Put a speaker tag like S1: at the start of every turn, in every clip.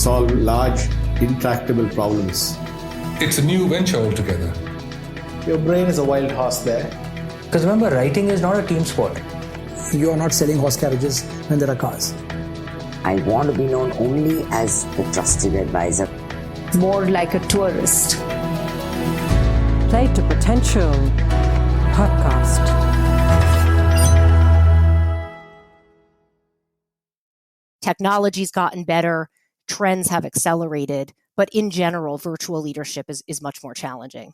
S1: solve large, intractable problems.
S2: It's a new venture altogether.
S3: Your brain is a wild horse there.
S4: Because remember, writing is not a team sport.
S5: You are not selling horse carriages when there are cars.
S6: I want to be known only as the trusted advisor.
S7: More like a tourist.
S8: Play to Potential podcast.
S9: Technology's gotten better, trends have accelerated, but in general, virtual leadership is much more challenging.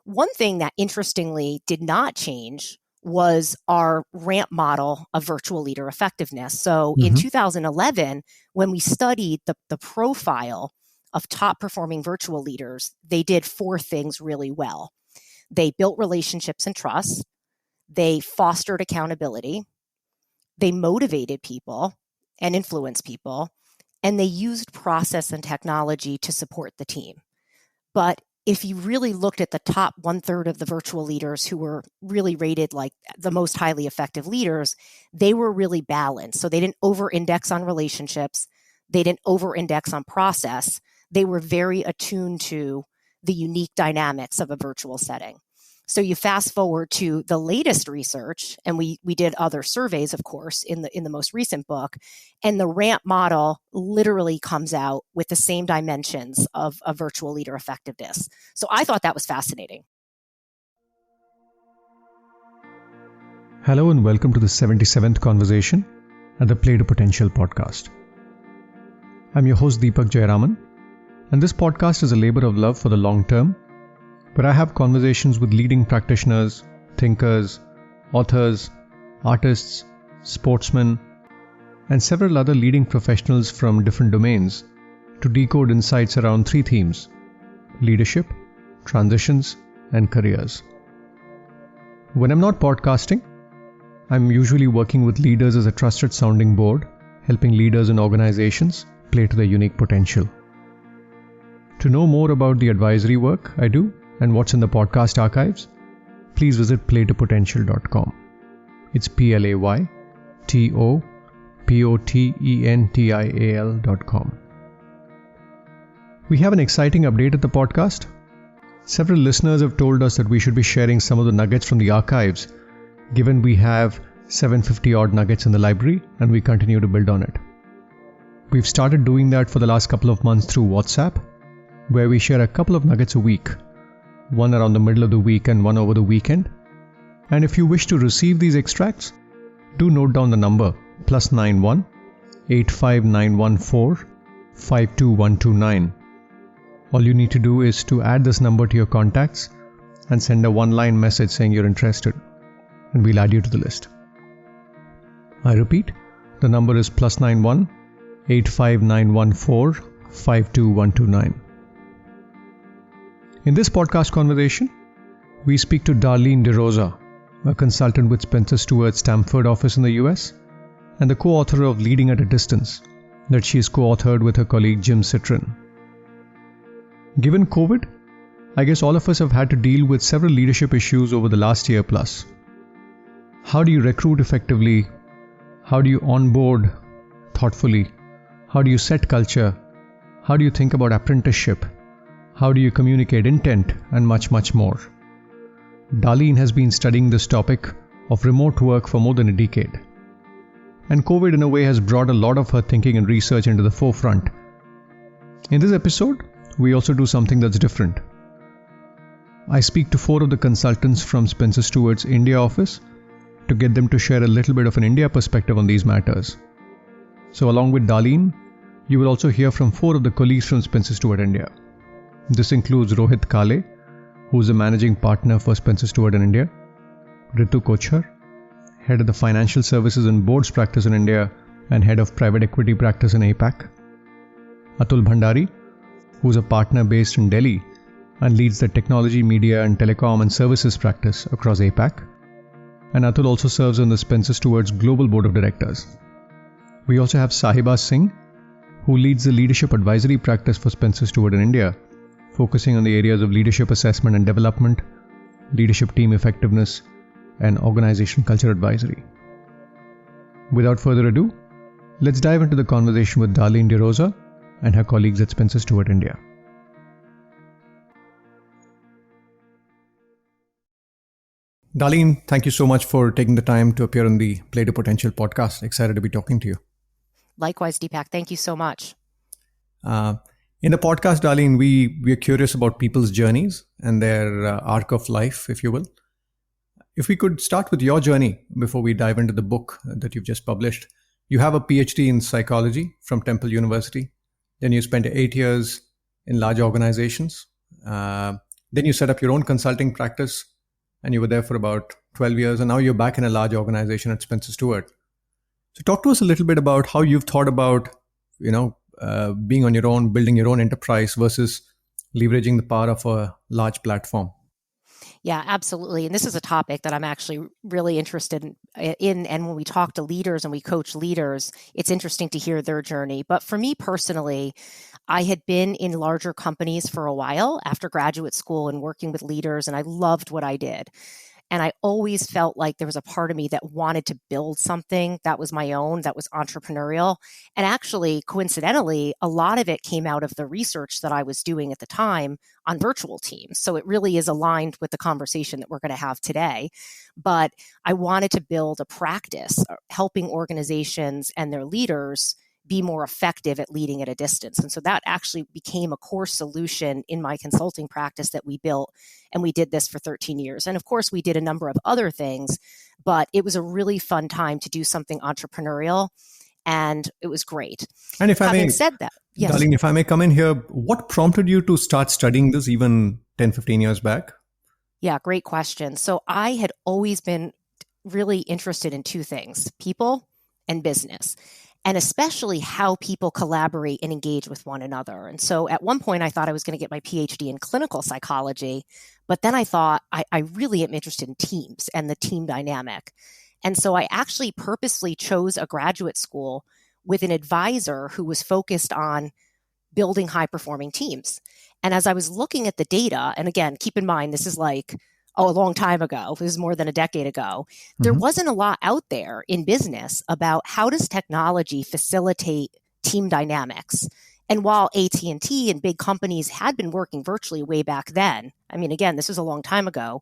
S9: One thing that interestingly did not change was our ramp model of virtual leader effectiveness. So in 2011, when we studied the profile of top performing virtual leaders, they did 4 things really well. They built relationships and trust. They fostered accountability. They motivated people and influenced people. And they used process and technology to support the team. But if you really looked at the top 1/3 of the virtual leaders who were really rated like the most highly effective leaders, they were really balanced. So they didn't over-index on relationships. They didn't over-index on process. They were very attuned to the unique dynamics of a virtual setting. So you fast forward to the latest research, and we did other surveys, of course, in the most recent book, and the ramp model literally comes out with the same dimensions of virtual leader effectiveness. So I thought that was fascinating.
S10: Hello and welcome to the 77th conversation at the Play to Potential podcast. I'm your host Deepak Jayaraman, and this podcast is a labor of love for the long term, where I have conversations with leading practitioners, thinkers, authors, artists, sportsmen, and several other leading professionals from different domains to decode insights around 3 themes: leadership, transitions, and careers. When I'm not podcasting, I'm usually working with leaders as a trusted sounding board, helping leaders and organizations play to their unique potential. To know more about the advisory work I do and what's in the podcast archives, please visit playtopotential.com. It's playtopotential.com. We have an exciting update at the podcast. Several listeners have told us that we should be sharing some of the nuggets from the archives, given we have 750 odd nuggets in the library and we continue to build on it. We've started doing that for the last couple of months through WhatsApp, where we share a couple of nuggets a week, one around the middle of the week and one over the weekend. And if you wish to receive these extracts, do note down the number +91 85914 52129. All you need to do is to add this number to your contacts and send a one-line message saying you're interested, and we'll add you to the list. I repeat, the number is +91 85914 52129. In this podcast conversation, we speak to Darleen DeRosa, a consultant with SpencerStuart's Stamford office in the US, and the co-author of Leading at a Distance, that she has co-authored with her colleague Jim Citrin. Given COVID, I guess all of us have had to deal with several leadership issues over the last year plus. How do you recruit effectively? How do you onboard thoughtfully? How do you set culture? How do you think about apprenticeship? How do you communicate intent, and much, much more? Darleen has been studying this topic of remote work for more than a decade. And COVID in a way has brought a lot of her thinking and research into the forefront. In this episode, we also do something that's different. I speak to 4 of the consultants from SpencerStuart's India office to get them to share a little bit of an India perspective on these matters. So along with Darleen, you will also hear from 4 of the colleagues from SpencerStuart India. This includes Rohit Kale, who is a managing partner for SpencerStuart in India, Ritu Kochhar, head of the financial services and boards practice in India and head of private equity practice in APAC, Atul Bhandari, who is a partner based in Delhi and leads the technology, media and telecom and services practice across APAC, and Atul also serves on the SpencerStuart's global board of directors. We also have Sahiba Singh, who leads the leadership advisory practice for SpencerStuart in India, focusing on the areas of leadership assessment and development, leadership team effectiveness, and organization culture advisory. Without further ado, let's dive into the conversation with Darleen DeRosa and her colleagues at SpencerStuart India. Darleen, thank you so much for taking the time to appear on the Play to Potential podcast. Excited to be talking to you.
S9: Likewise, Deepak. Thank you so much.
S10: In the podcast, Darleen, we are curious about people's journeys and their arc of life, if you will. If we could start with your journey before we dive into the book that you've just published. You have a PhD in psychology from Temple University. Then you spent 8 years in large organizations. Then you set up your own consulting practice, and you were there for about 12 years. And now you're back in a large organization at SpencerStuart. So talk to us a little bit about how you've thought about, being on your own, building your own enterprise versus leveraging the power of a large platform.
S9: Yeah, absolutely. And this is a topic that I'm actually really interested in. And when we talk to leaders and we coach leaders, it's interesting to hear their journey. But for me personally, I had been in larger companies for a while after graduate school and working with leaders, and I loved what I did. And I always felt like there was a part of me that wanted to build something that was my own, that was entrepreneurial. And actually, coincidentally, a lot of it came out of the research that I was doing at the time on virtual teams. So it really is aligned with the conversation that we're going to have today. But I wanted to build a practice helping organizations and their leaders be more effective at leading at a distance. And so that actually became a core solution in my consulting practice that we built. And we did this for 13 years. And of course, we did a number of other things, but it was a really fun time to do something entrepreneurial. And it was great.
S10: And if I may,
S9: said that, yes.
S10: Darleen, if I may come in here, what prompted you to start studying this even 10, 15 years back?
S9: Yeah, great question. So I had always been really interested in two things, people and business, and especially how people collaborate and engage with one another. And so at one point, I thought I was going to get my PhD in clinical psychology, but then I thought I really am interested in teams and the team dynamic. And so I actually purposely chose a graduate school with an advisor who was focused on building high-performing teams. And as I was looking at the data, and again, keep in mind, this is like a long time ago, it was more than a decade ago, there wasn't a lot out there in business about how does technology facilitate team dynamics. And while AT&T and big companies had been working virtually way back then, I mean, again, this was a long time ago,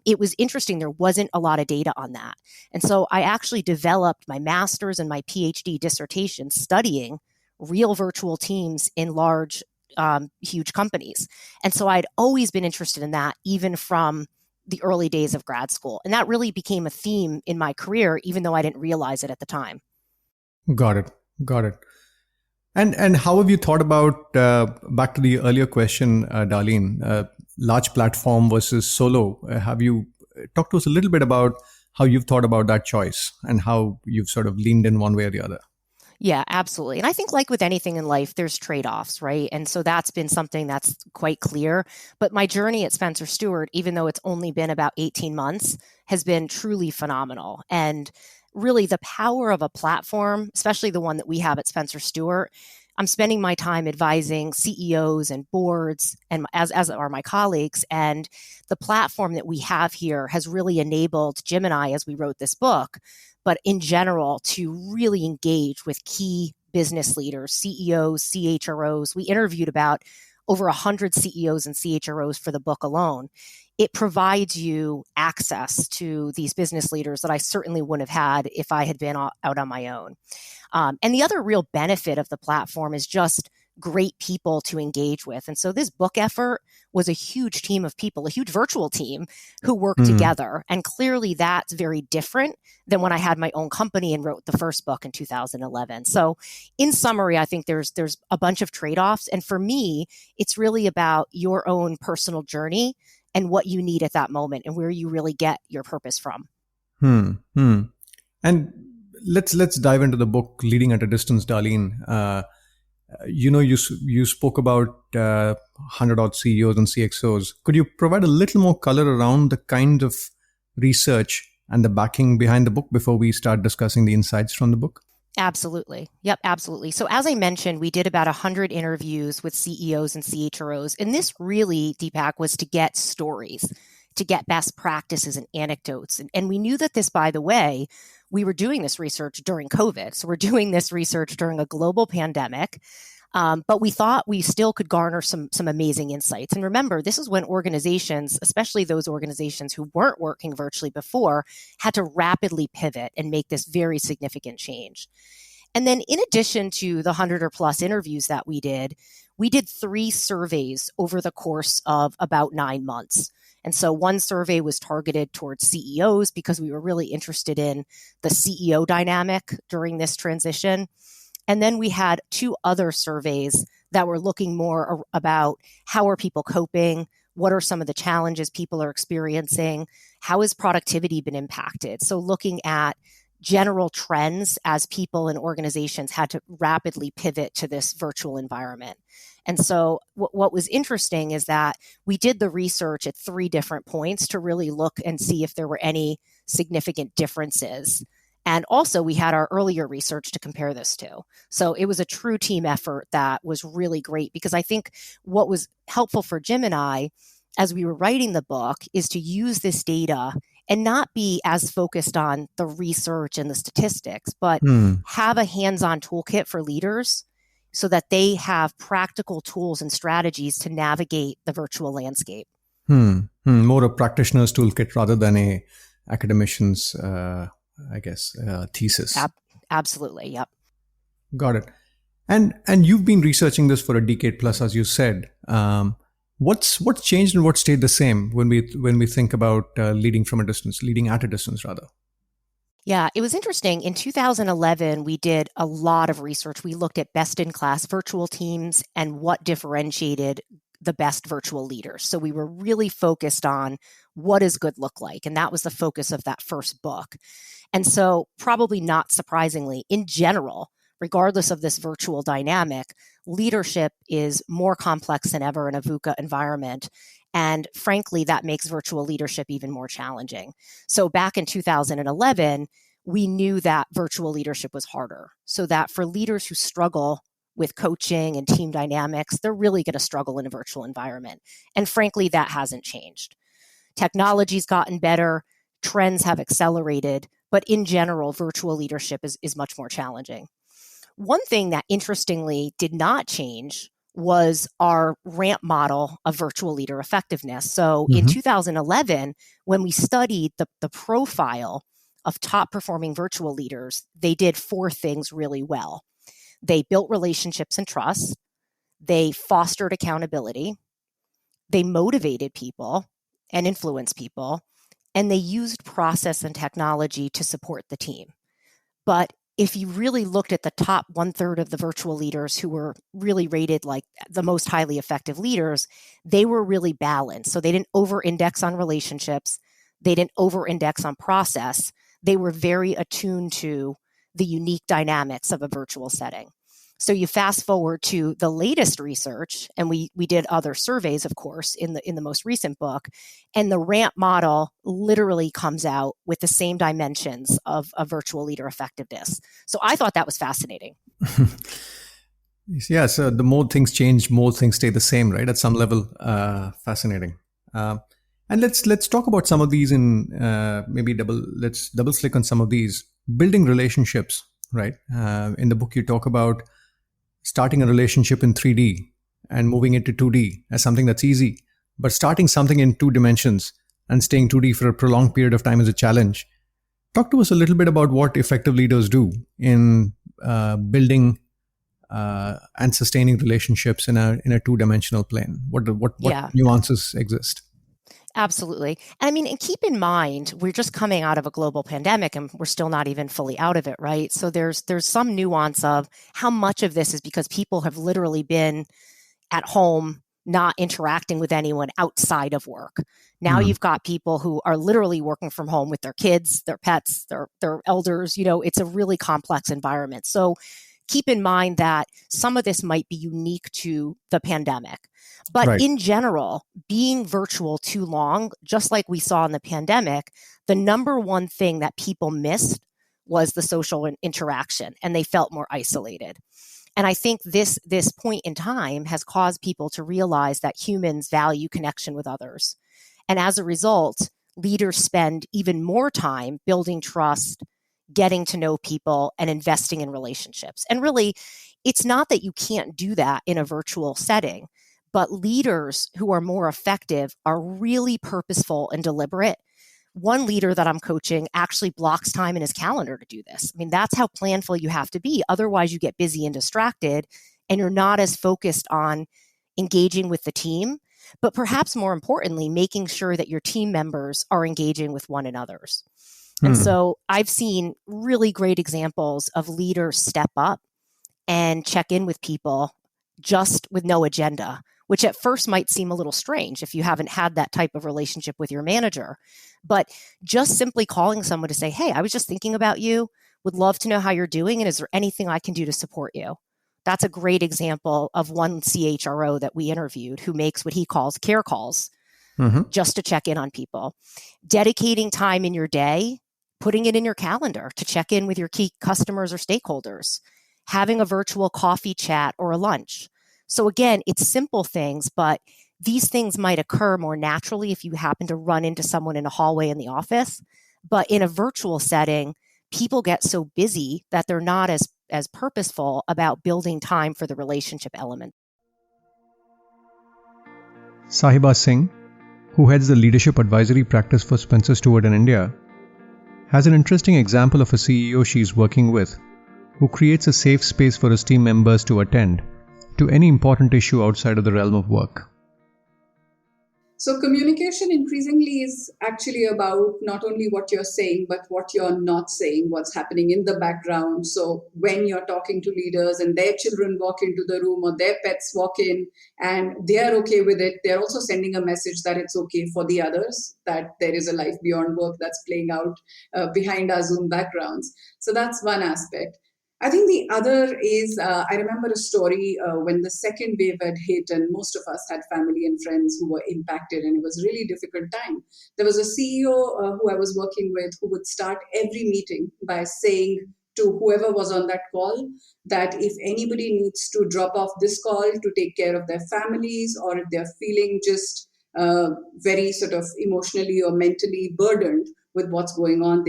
S9: it was interesting. There wasn't a lot of data on that. And so I actually developed my master's and my PhD dissertation studying real virtual teams in large huge companies. And so I'd always been interested in that, even from the early days of grad school. And that really became a theme in my career, even though I didn't realize it at the time.
S10: Got it. And how have you thought about, back to the earlier question, Darleen, large platform versus solo? Have you talked to us a little bit about how you've thought about that choice and how you've sort of leaned in one way or the other?
S9: Yeah, absolutely. And I think like with anything in life, there's trade-offs, right? And so that's been something that's quite clear. But my journey at SpencerStuart, even though it's only been about 18 months, has been truly phenomenal. And really the power of a platform, especially the one that we have at SpencerStuart, I'm spending my time advising CEOs and boards, and as are my colleagues. And the platform that we have here has really enabled Jim and I, as we wrote this book, but in general, to really engage with key business leaders, CEOs, CHROs. We interviewed about over 100 CEOs and CHROs for the book alone. It provides you access to these business leaders that I certainly wouldn't have had if I had been out on my own. And the other real benefit of the platform is just great people to engage with. And so this book effort was a huge team of people, a huge virtual team who worked together. And clearly that's very different than when I had my own company and wrote the first book in 2011. So in summary, I think there's a bunch of trade-offs. And for me, it's really about your own personal journey and what you need at that moment and where you really get your purpose from.
S10: And let's dive into the book, Leading at a Distance, Darleen. You spoke about 100-odd CEOs and CXOs. Could you provide a little more color around the kind of research and the backing behind the book before we start discussing the insights from the book?
S9: Absolutely. Yep, absolutely. So as I mentioned, we did about 100 interviews with CEOs and CHROs. And this really, Deepak, was to get stories, to get best practices and anecdotes. And we knew that this, by the way, we were doing this research during COVID. So we're doing this research during a global pandemic. But we thought we still could garner some amazing insights. And remember, this is when organizations, especially those organizations who weren't working virtually before, had to rapidly pivot and make this very significant change. And then in addition to the 100 or plus interviews that we did 3 surveys over the course of about 9 months. And so one survey was targeted towards CEOs because we were really interested in the CEO dynamic during this transition. And then we had 2 other surveys that were looking more about how are people coping, what are some of the challenges people are experiencing, how has productivity been impacted. So looking at general trends as people and organizations had to rapidly pivot to this virtual environment. And so what was interesting is that we did the research at 3 different points to really look and see if there were any significant differences. And also we had our earlier research to compare this to. So it was a true team effort that was really great, because I think what was helpful for Jim and I as we were writing the book is to use this data and not be as focused on the research and the statistics, but have a hands-on toolkit for leaders so that they have practical tools and strategies to navigate the virtual landscape.
S10: More a practitioner's toolkit rather than a academician's, thesis.
S9: Absolutely, yep.
S10: Got it. And you've been researching this for a decade plus, as you said. What's changed and what stayed the same when we think about leading at a distance rather?
S9: Yeah, it was interesting. In 2011, we did a lot of research. We looked at best-in-class virtual teams and what differentiated the best virtual leaders. So we were really focused on what does good look like? And that was the focus of that first book. And so probably not surprisingly, in general, regardless of this virtual dynamic, leadership is more complex than ever in a VUCA environment. And frankly, that makes virtual leadership even more challenging. So back in 2011, we knew that virtual leadership was harder. So that for leaders who struggle with coaching and team dynamics, they're really going to struggle in a virtual environment. And frankly, that hasn't changed. Technology's gotten better, trends have accelerated, but in general, virtual leadership is much more challenging. One thing that interestingly did not change was our ramp model of virtual leader effectiveness. So in 2011, when we studied the profile of top performing virtual leaders, they did 4 things really well. They built relationships and trust. They fostered accountability. They motivated people and influenced people. And they used process and technology to support the team. But if you really looked at the top 1/3 of the virtual leaders who were really rated like the most highly effective leaders, they were really balanced. So they didn't over-index on relationships. They didn't over-index on process. They were very attuned to the unique dynamics of a virtual setting. So you fast forward to the latest research, and we did other surveys, of course, in the most recent book, and the ramp model literally comes out with the same dimensions of virtual leader effectiveness. So I thought that was fascinating.
S10: Yeah, so the more things change, more things stay the same, right? At some level, fascinating. And let's talk about some of these in let's double click on some of these. Building relationships, right? In the book, you talk about starting a relationship in 3D and moving it to 2D as something that's easy. But starting something in 2 dimensions and staying 2D for a prolonged period of time is a challenge. Talk to us a little bit about what effective leaders do in building and sustaining relationships in a 2-dimensional plane. What nuances exist?
S9: Absolutely. And keep in mind, we're just coming out of a global pandemic and we're still not even fully out of it, right? So there's some nuance of how much of this is because people have literally been at home, not interacting with anyone outside of work. Now you've got people who are literally working from home with their kids, their pets, their elders. It's a really complex environment. So keep in mind that some of this might be unique to the pandemic. But right. In general, being virtual too long, just like we saw in the pandemic, the number one thing that people missed was the social interaction, and they felt more isolated. And I think this point in time has caused people to realize that humans value connection with others. And as a result, leaders spend even more time building trust, getting to know people, and investing in relationships. And really, it's not that you can't do that in a virtual setting, but leaders who are more effective are really purposeful and deliberate. One leader that I'm coaching actually blocks time in his calendar to do this. I mean, that's how planful you have to be. Otherwise, you get busy and distracted, and you're not as focused on engaging with the team, but perhaps more importantly, making sure that your team members are engaging with one another's. And so I've seen really great examples of leaders step up and check in with people just with no agenda, which at first might seem a little strange if you haven't had that type of relationship with your manager. But just simply calling someone to say, hey, I was just thinking about you, would love to know how you're doing, and is there anything I can do to support you? That's a great example of one CHRO that we interviewed who makes what he calls care calls just to check in on people. Dedicating time in your day, putting it in your calendar to check in with your key customers or stakeholders, having a virtual coffee chat or a lunch. So again, it's simple things, but these things might occur more naturally if you happen to run into someone in a hallway in the office. But in a virtual setting, people get so busy that they're not as purposeful about building time for the relationship element.
S10: Sahiba Singh, who heads the leadership advisory practice for SpencerStuart in India, has an interesting example of a CEO she's working with who creates a safe space for his team members to attend to any important issue outside of the realm of work.
S11: So communication increasingly is actually about not only what you're saying, but what you're not saying, what's happening in the background. So when you're talking to leaders and their children walk into the room or their pets walk in and they're okay with it, they're also sending a message that it's okay for the others, that there is a life beyond work that's playing out behind our Zoom backgrounds. So that's one aspect. I think the other is, I remember a story when the second wave had hit and most of us had family and friends who were impacted and it was a really difficult time. There was a CEO who I was working with who would start every meeting by saying to whoever was on that call that if anybody needs to drop off this call to take care of their families or if they're feeling just very sort of emotionally or mentally burdened with what's going on,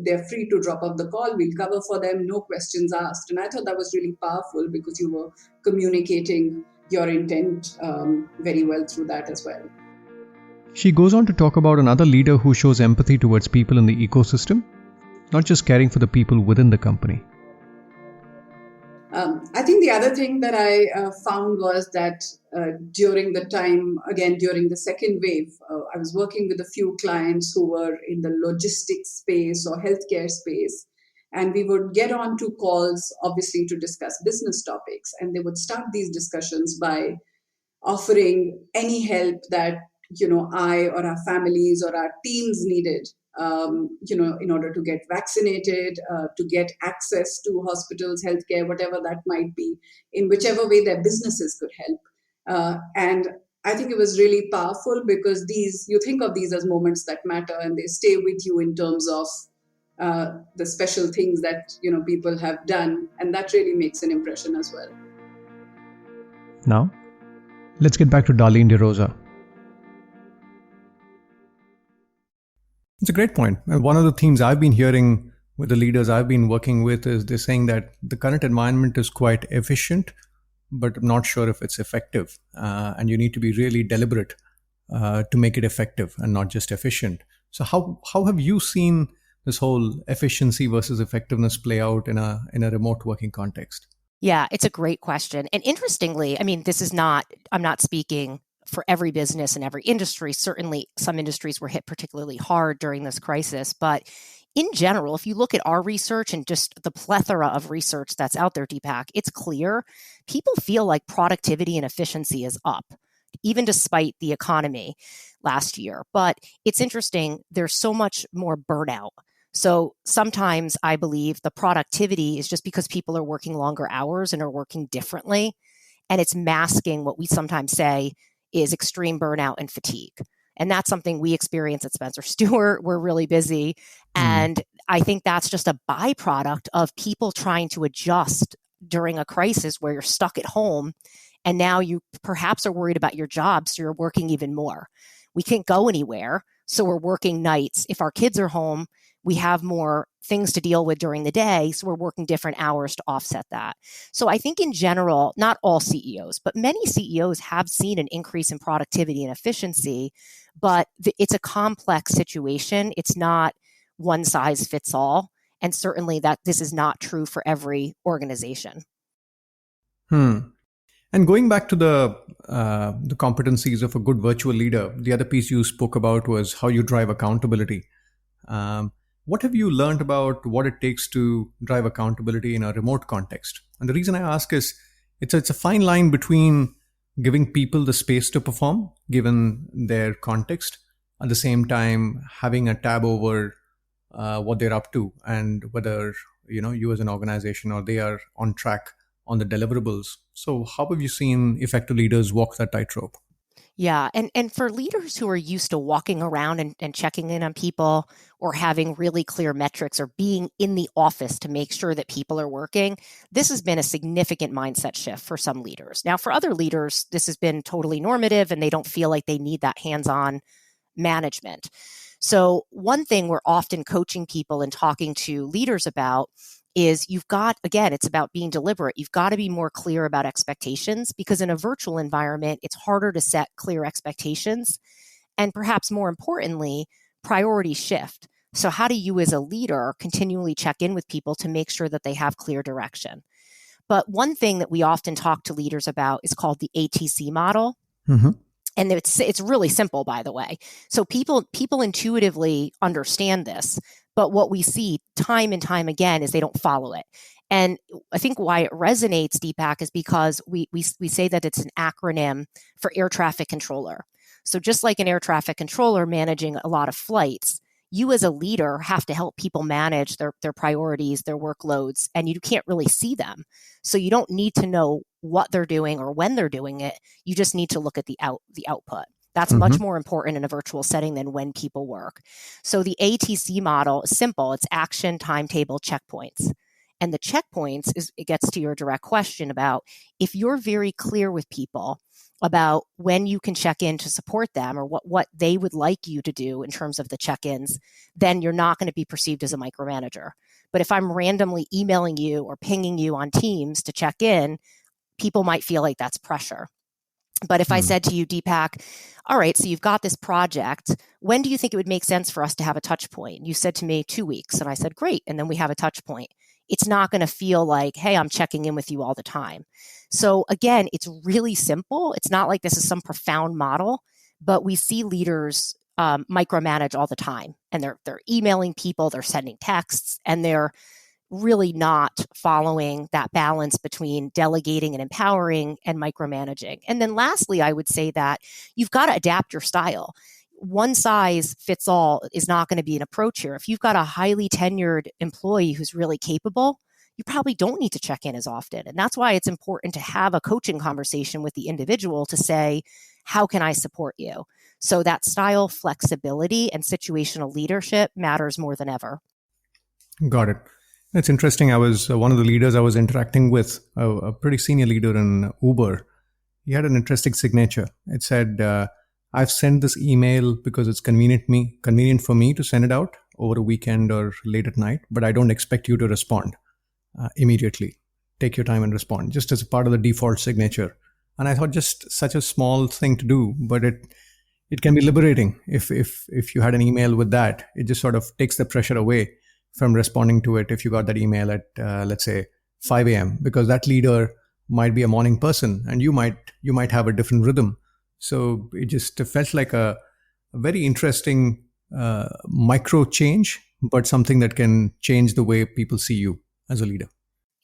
S11: they're free to drop off the call. We'll cover for them, no questions asked. And I thought that was really powerful because you were communicating your intent very well through that as well.
S10: She goes on to talk about another leader who shows empathy towards people in the ecosystem, not just caring for the people within the company.
S11: I think the other thing that I found was that during the time, again, during the second wave, I was working with a few clients who were in the logistics space or healthcare space. And we would get on to calls, obviously, to discuss business topics. And they would start these discussions by offering any help that, I or our families or our teams needed. In order to get vaccinated, to get access to hospitals, healthcare, whatever that might be, in whichever way their businesses could help. And I think it was really powerful because you think of these as moments that matter and they stay with you in terms of the special things that, people have done. And that really makes an impression as well.
S10: Now, let's get back to Darleen DeRosa. It's a great point. And one of the themes I've been hearing with the leaders I've been working with is they're saying that the current environment is quite efficient, but I'm not sure if it's effective. And you need to be really deliberate to make it effective and not just efficient. So how have you seen this whole efficiency versus effectiveness play out in a remote working context?
S9: Yeah, it's a great question. And interestingly, I'm not speaking for every business and every industry. Certainly, some industries were hit particularly hard during this crisis. But in general, if you look at our research and just the plethora of research that's out there, Deepak, it's clear people feel like productivity and efficiency is up, even despite the economy last year. But it's interesting, there's so much more burnout. So sometimes I believe the productivity is just because people are working longer hours and are working differently. And it's masking what we sometimes say is extreme burnout and fatigue. And that's something we experience at SpencerStuart. We're really busy. And I think that's just a byproduct of people trying to adjust during a crisis where you're stuck at home. And now you perhaps are worried about your job, so you're working even more. We can't go anywhere, so we're working nights. If our kids are home, We have more things to deal with during the day, so we're working different hours to offset that. So I think in general, not all CEOs, but many CEOs have seen an increase in productivity and efficiency, but it's a complex situation. It's not one size fits all. And certainly that this is not true for every organization.
S10: And going back to the competencies of a good virtual leader, the other piece you spoke about was how you drive accountability. What have you learned about what it takes to drive accountability in a remote context? And the reason I ask is it's a fine line between giving people the space to perform given their context, at the same time having a tab over what they're up to and whether you as an organization or they are on track on the deliverables. So how have you seen effective leaders walk that tightrope?
S9: Yeah. And for leaders who are used to walking around and checking in on people or having really clear metrics or being in the office to make sure that people are working, this has been a significant mindset shift for some leaders. Now, for other leaders, this has been totally normative and they don't feel like they need that hands-on management. So one thing we're often coaching people and talking to leaders about is it's about being deliberate. You've got to be more clear about expectations because in a virtual environment, it's harder to set clear expectations. And perhaps more importantly, priorities shift. So how do you as a leader continually check in with people to make sure that they have clear direction? But one thing that we often talk to leaders about is called the ATC model. Mm-hmm. And it's really simple, by the way. So people intuitively understand this, but what we see time and time again is they don't follow it. And I think why it resonates, Deepak, is because we say that it's an acronym for air traffic controller. So just like an air traffic controller managing a lot of flights, you as a leader have to help people manage their priorities, their workloads, and you can't really see them. So you don't need to know what they're doing or when they're doing it. You just need to look at the output. That's much more important in a virtual setting than when people work. So the ATC model is simple. It's action, timetable, checkpoints. And the checkpoints it gets to your direct question about if you're very clear with people about when you can check in to support them or what they would like you to do in terms of the check-ins, then you're not going to be perceived as a micromanager. But if I'm randomly emailing you or pinging you on Teams to check in, people might feel like that's pressure. But if I said to you, Deepak, all right, so you've got this project. When do you think it would make sense for us to have a touch point? You said to me 2 weeks. And I said, great. And then we have a touch point. It's not going to feel like, hey, I'm checking in with you all the time. So again, it's really simple. It's not like this is some profound model, but we see leaders micromanage all the time. And they're emailing people, they're sending texts, and they're really not following that balance between delegating and empowering and micromanaging. And then lastly, I would say that you've got to adapt your style. One size fits all is not going to be an approach here. If you've got a highly tenured employee who's really capable, you probably don't need to check in as often. And that's why it's important to have a coaching conversation with the individual to say, how can I support you? So that style flexibility and situational leadership matters more than ever.
S10: Got it. It's interesting. I was one of the leaders I was interacting with, a pretty senior leader in Uber. He had an interesting signature. It said, I've sent this email because it's convenient for me to send it out over a weekend or late at night, but I don't expect you to respond immediately. Take your time and respond, just as a part of the default signature. And I thought just such a small thing to do, but it can be liberating if you had an email with that. It just sort of takes the pressure away from responding to it if you got that email at, let's say, 5 a.m., because that leader might be a morning person and you might have a different rhythm. So it just felt like a very interesting micro change, but something that can change the way people see you as a leader.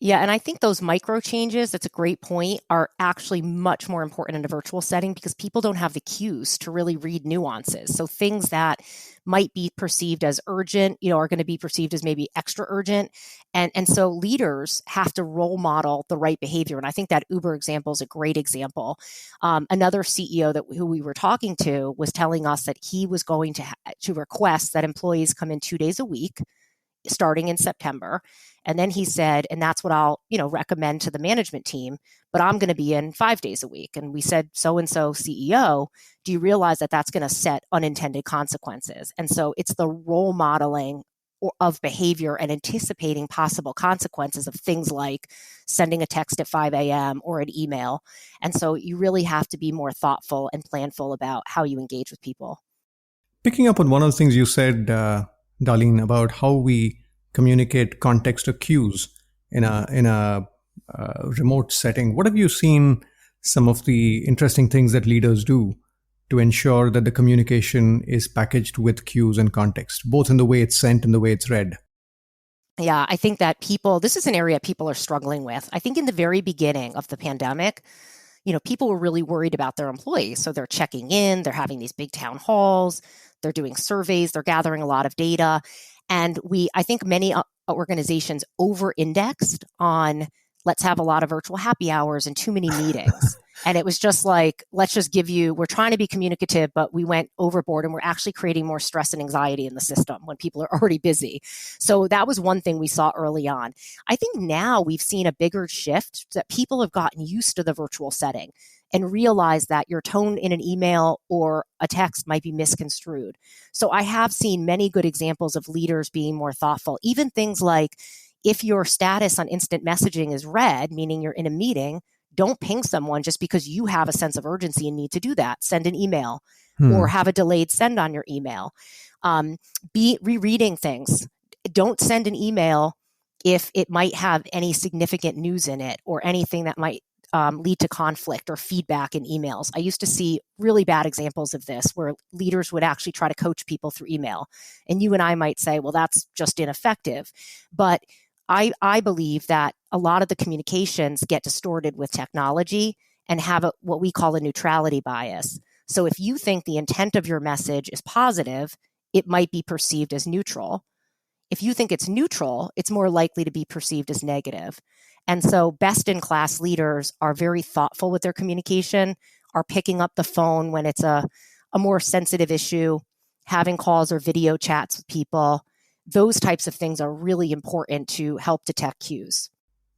S9: Yeah, and I think those micro changes, that's a great point, are actually much more important in a virtual setting because people don't have the cues to really read nuances. So things that might be perceived as urgent, are going to be perceived as maybe extra urgent. And so leaders have to role model the right behavior. And I think that Uber example is a great example. Another CEO who we were talking to was telling us that he was going to request that employees come in 2 days a week, starting in September. And then he said, and that's what I'll, recommend to the management team, but I'm going to be in 5 days a week. And we said, so-and-so CEO, do you realize that that's going to set unintended consequences? And so it's the role modeling of behavior and anticipating possible consequences of things like sending a text at 5 a.m. or an email. And so you really have to be more thoughtful and planful about how you engage with people.
S10: Picking up on one of the things you said, Darleen, about how we communicate context or cues in a remote setting, what have you seen some of the interesting things that leaders do to ensure that the communication is packaged with cues and context, both in the way it's sent and the way it's read?
S9: Yeah, I think that this is an area people are struggling with. I think in the very beginning of the pandemic, people were really worried about their employees. So they're checking in, they're having these big town halls, they're doing surveys, they're gathering a lot of data. And I think many organizations over-indexed on let's have a lot of virtual happy hours and too many meetings. And it was just like, we're trying to be communicative, but we went overboard and we're actually creating more stress and anxiety in the system when people are already busy. So that was one thing we saw early on. I think now we've seen a bigger shift that people have gotten used to the virtual setting and realize that your tone in an email or a text might be misconstrued. So I have seen many good examples of leaders being more thoughtful, even things like, if your status on instant messaging is red, meaning you're in a meeting, don't ping someone just because you have a sense of urgency and need to do that. Send an email or have a delayed send on your email. Be rereading things. Don't send an email if it might have any significant news in it or anything that might lead to conflict or feedback in emails. I used to see really bad examples of this where leaders would actually try to coach people through email. And you and I might say, well, that's just ineffective. But I believe that a lot of the communications get distorted with technology and have what we call a neutrality bias. So if you think the intent of your message is positive, it might be perceived as neutral. If you think it's neutral, it's more likely to be perceived as negative. And so best-in-class leaders are very thoughtful with their communication, are picking up the phone when it's a more sensitive issue, having calls or video chats with people. Those types of things are really important to help detect cues.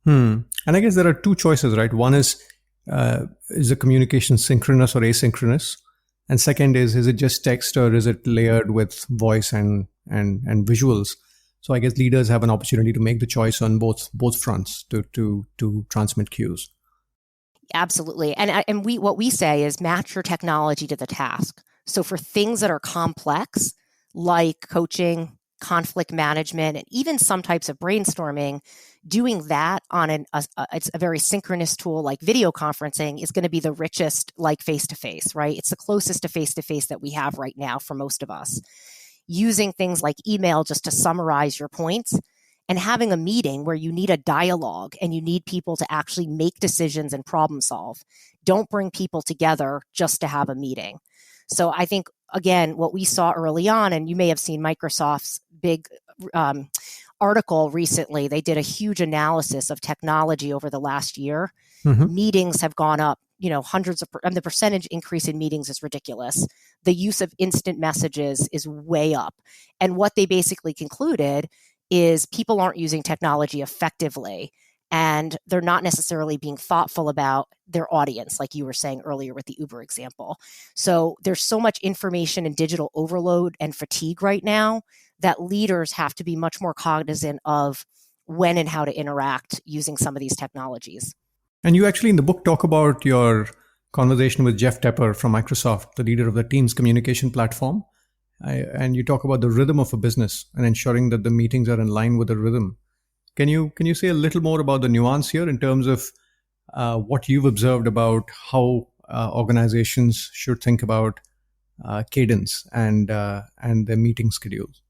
S10: And I guess there are two choices, right? One is the communication synchronous or asynchronous? And second is it just text or is it layered with voice and visuals? So I guess leaders have an opportunity to make the choice on both fronts to transmit cues.
S9: Absolutely. And what we say is match your technology to the task. So for things that are complex, like coaching, conflict management, and even some types of brainstorming, doing that on it's a very synchronous tool like video conferencing is going to be the richest like face-to-face, right? It's the closest to face-to-face that we have right now for most of us. Using things like email just to summarize your points and having a meeting where you need a dialogue and you need people to actually make decisions and problem solve. Don't bring people together just to have a meeting. So I think, again, what we saw early on, and you may have seen Microsoft's big article recently, they did a huge analysis of technology over the last year. Meetings have gone up, and the percentage increase in meetings is ridiculous. The use of instant messages is way up. And what they basically concluded is people aren't using technology effectively. And they're not necessarily being thoughtful about their audience, like you were saying earlier with the Uber example. So there's so much information and digital overload and fatigue right now that leaders have to be much more cognizant of when and how to interact using some of these technologies.
S10: And you actually in the book talk about your conversation with Jeff Tepper from Microsoft, the leader of the Teams communication platform. And you talk about the rhythm of a business and ensuring that the meetings are in line with the rhythm. Can you say a little more about the nuance here in terms of what you've observed about how organizations should think about cadence and their meeting schedules?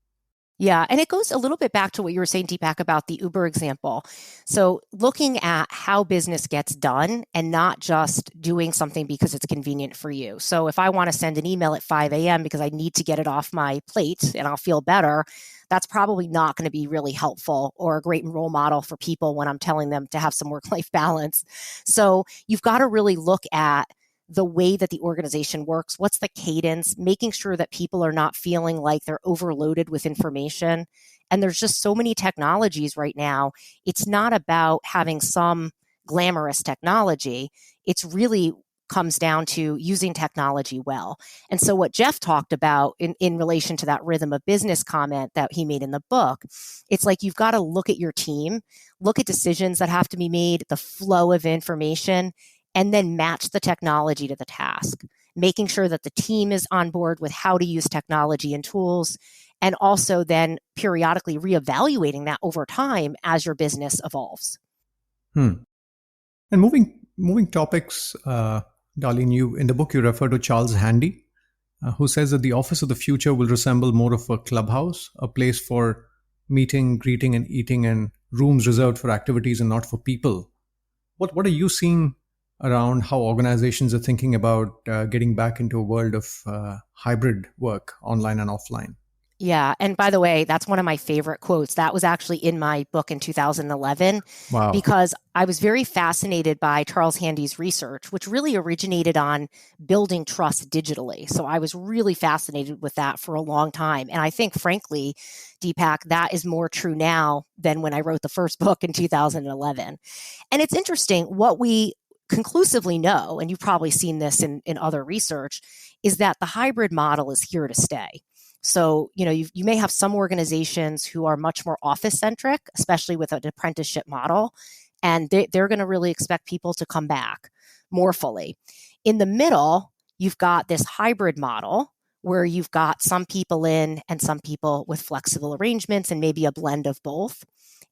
S9: Yeah, and it goes a little bit back to what you were saying, Deepak, about the Uber example. So looking at how business gets done and not just doing something because it's convenient for you. So if I want to send an email at 5 a.m. because I need to get it off my plate and I'll feel better, that's probably not going to be really helpful or a great role model for people when I'm telling them to have some work-life balance. So you've got to really look at the way that the organization works, what's the cadence, making sure that people are not feeling like they're overloaded with information. And there's just so many technologies right now. It's not about having some glamorous technology. It's really comes down to using technology well. And so what Jeff talked about in relation to that rhythm of business comment that he made in the book, it's like you've got to look at your team, look at decisions that have to be made, the flow of information, and then match the technology to the task, making sure that the team is on board with how to use technology and tools, and also then periodically reevaluating that over time as your business evolves.
S10: And moving topics, Darleen, you in the book you refer to Charles Handy, who says that the office of the future will resemble more of a clubhouse, a place for meeting, greeting, and eating, and rooms reserved for activities and not for people. What are you seeing around how organizations are thinking about getting back into a world of hybrid work, online and offline?
S9: Yeah. And by the way, that's one of my favorite quotes. That was actually in my book in 2011.
S10: Wow.
S9: Because I was very fascinated by Charles Handy's research, which really originated on building trust digitally. So I was really fascinated with that for a long time. And I think, frankly, Deepak, that is more true now than when I wrote the first book in 2011. And it's interesting, what we conclusively know, and you've probably seen this in other research, is that the hybrid model is here to stay. So, you may have some organizations who are much more office-centric, especially with an apprenticeship model, and they're going to really expect people to come back more fully. In the middle, you've got this hybrid model where you've got some people in and some people with flexible arrangements and maybe a blend of both.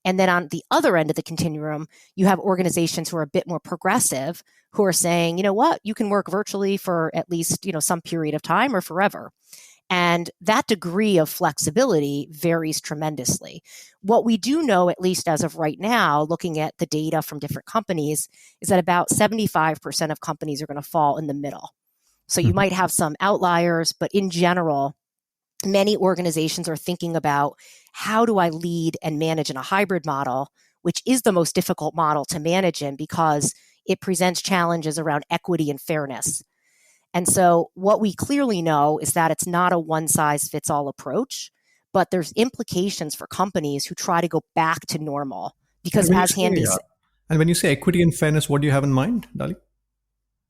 S9: And then on the other end of the continuum, you have organizations who are a bit more progressive, who are saying, you know what, you can work virtually for at least, some period of time or forever. And that degree of flexibility varies tremendously. What we do know, at least as of right now, looking at the data from different companies, is that about 75% of companies are going to fall in the middle. So you might have some outliers, but in general, many organizations are thinking about, how do I lead and manage in a hybrid model, which is the most difficult model to manage in because it presents challenges around equity and fairness. And so what we clearly know is that it's not a one-size-fits-all approach, but there's implications for companies who try to go back to normal. Because as Handy said...
S10: And when you say equity and fairness, what do you have in mind, Darleen?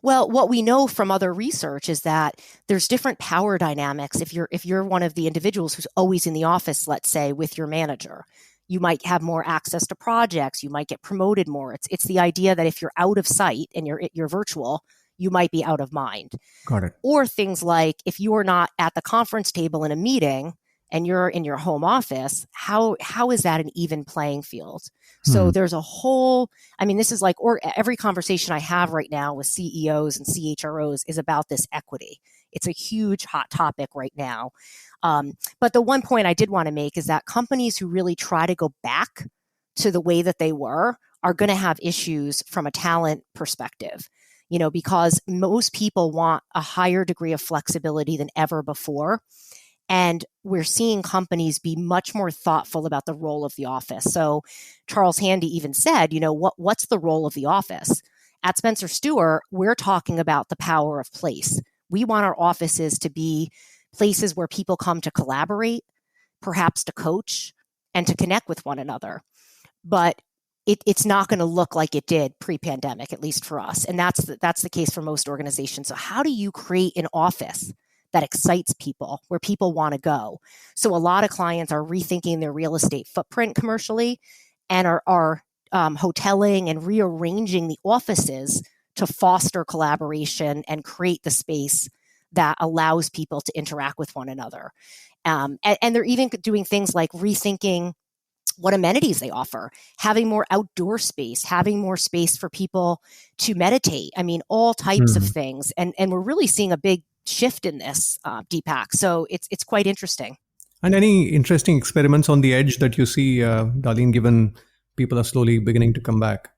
S9: Well, what we know from other research is that there's different power dynamics. If you're one of the individuals who's always in the office, let's say, with your manager, you might have more access to projects. You might get promoted more. It's the idea that if you're out of sight and you're virtual, you might be out of mind.
S10: Got it.
S9: Or things like, if you're not at the conference table in a meeting and you're in your home office, how is that an even playing field? So there's a whole, this is like, or every conversation I have right now with CEOs and CHROs is about this equity. It's a huge hot topic right now. But the one point I did want to make is that companies who really try to go back to the way that they were are going to have issues from a talent perspective. Because most people want a higher degree of flexibility than ever before. And we're seeing companies be much more thoughtful about the role of the office. So Charles Handy even said, what's the role of the office? At SpencerStuart, we're talking about the power of place. We want our offices to be places where people come to collaborate, perhaps to coach, and to connect with one another. But it's not going to look like it did pre-pandemic, at least for us. And that's the case for most organizations. So how do you create an office that excites people, where people want to go? So a lot of clients are rethinking their real estate footprint commercially and are hoteling and rearranging the offices to foster collaboration and create the space that allows people to interact with one another. And they're even doing things like rethinking what amenities they offer, having more outdoor space, having more space for people to meditate. All types of things. And we're really seeing a big shift in this, Deepak. So it's quite interesting.
S10: And any interesting experiments on the edge that you see, Darleen, given people are slowly beginning to come back?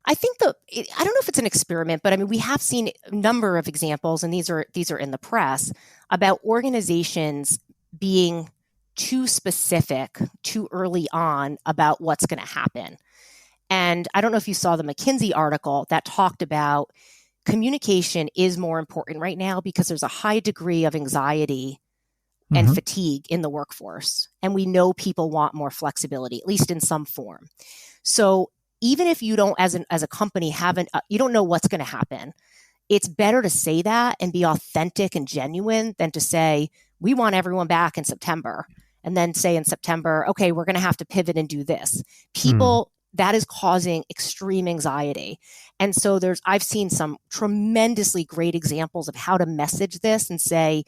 S9: I think I don't know if it's an experiment, but we have seen a number of examples, and these are in the press, about organizations being too specific, too early on about what's going to happen. And I don't know if you saw the McKinsey article that talked about communication is more important right now because there's a high degree of anxiety and fatigue in the workforce. And we know people want more flexibility, at least in some form. So even if you don't, as a company, you don't know what's going to happen, it's better to say that and be authentic and genuine than to say, we want everyone back in September. And then say in September, okay, we're going to have to pivot and do this. People, that is causing extreme anxiety. And so I've seen some tremendously great examples of how to message this and say,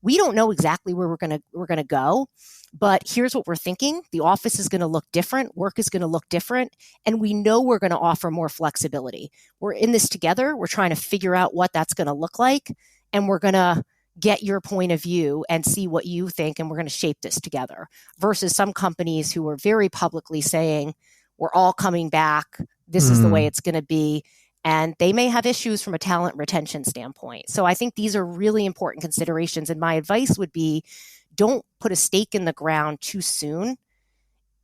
S9: we don't know exactly where we're going to go, but here's what we're thinking. The office is going to look different. Work is going to look different. And we know we're going to offer more flexibility. We're in this together. We're trying to figure out what that's going to look like. And we're going to get your point of view and see what you think. And we're going to shape this together versus some companies who are very publicly saying, we're all coming back. This is the way it's going to be. And they may have issues from a talent retention standpoint. So I think these are really important considerations. And my advice would be, don't put a stake in the ground too soon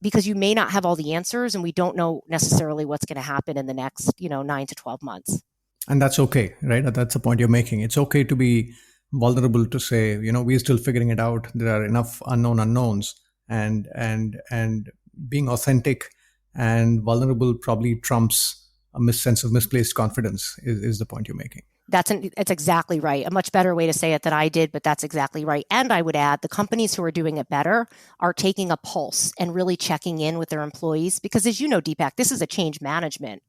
S9: because you may not have all the answers and we don't know necessarily what's going to happen in the next, 9 to 12 months.
S10: And that's okay, right? That's the point you're making. It's okay to be vulnerable to say, we're still figuring it out. There are enough unknown unknowns, and being authentic and vulnerable probably trumps a sense of misplaced confidence is the point you're making.
S9: That's exactly right. A much better way to say it than I did, but that's exactly right. And I would add the companies who are doing it better are taking a pulse and really checking in with their employees because as you know, Deepak, this is a change management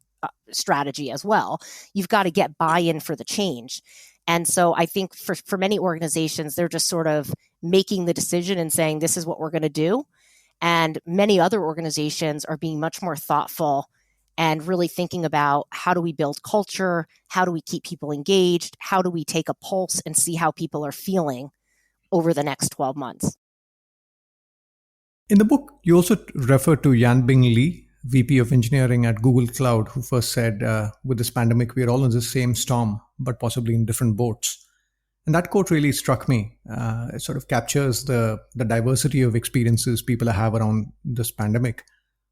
S9: strategy as well. You've got to get buy-in for the change. And so I think for many organizations, they're just sort of making the decision and saying, this is what we're going to do. And many other organizations are being much more thoughtful and really thinking about how do we build culture? How do we keep people engaged? How do we take a pulse and see how people are feeling over the next 12 months?
S10: In the book, you also refer to Yanbing Li, VP of Engineering at Google Cloud, who first said, with this pandemic, we're all in the same storm, but possibly in different boats. And that quote really struck me. It sort of captures the diversity of experiences people have around this pandemic.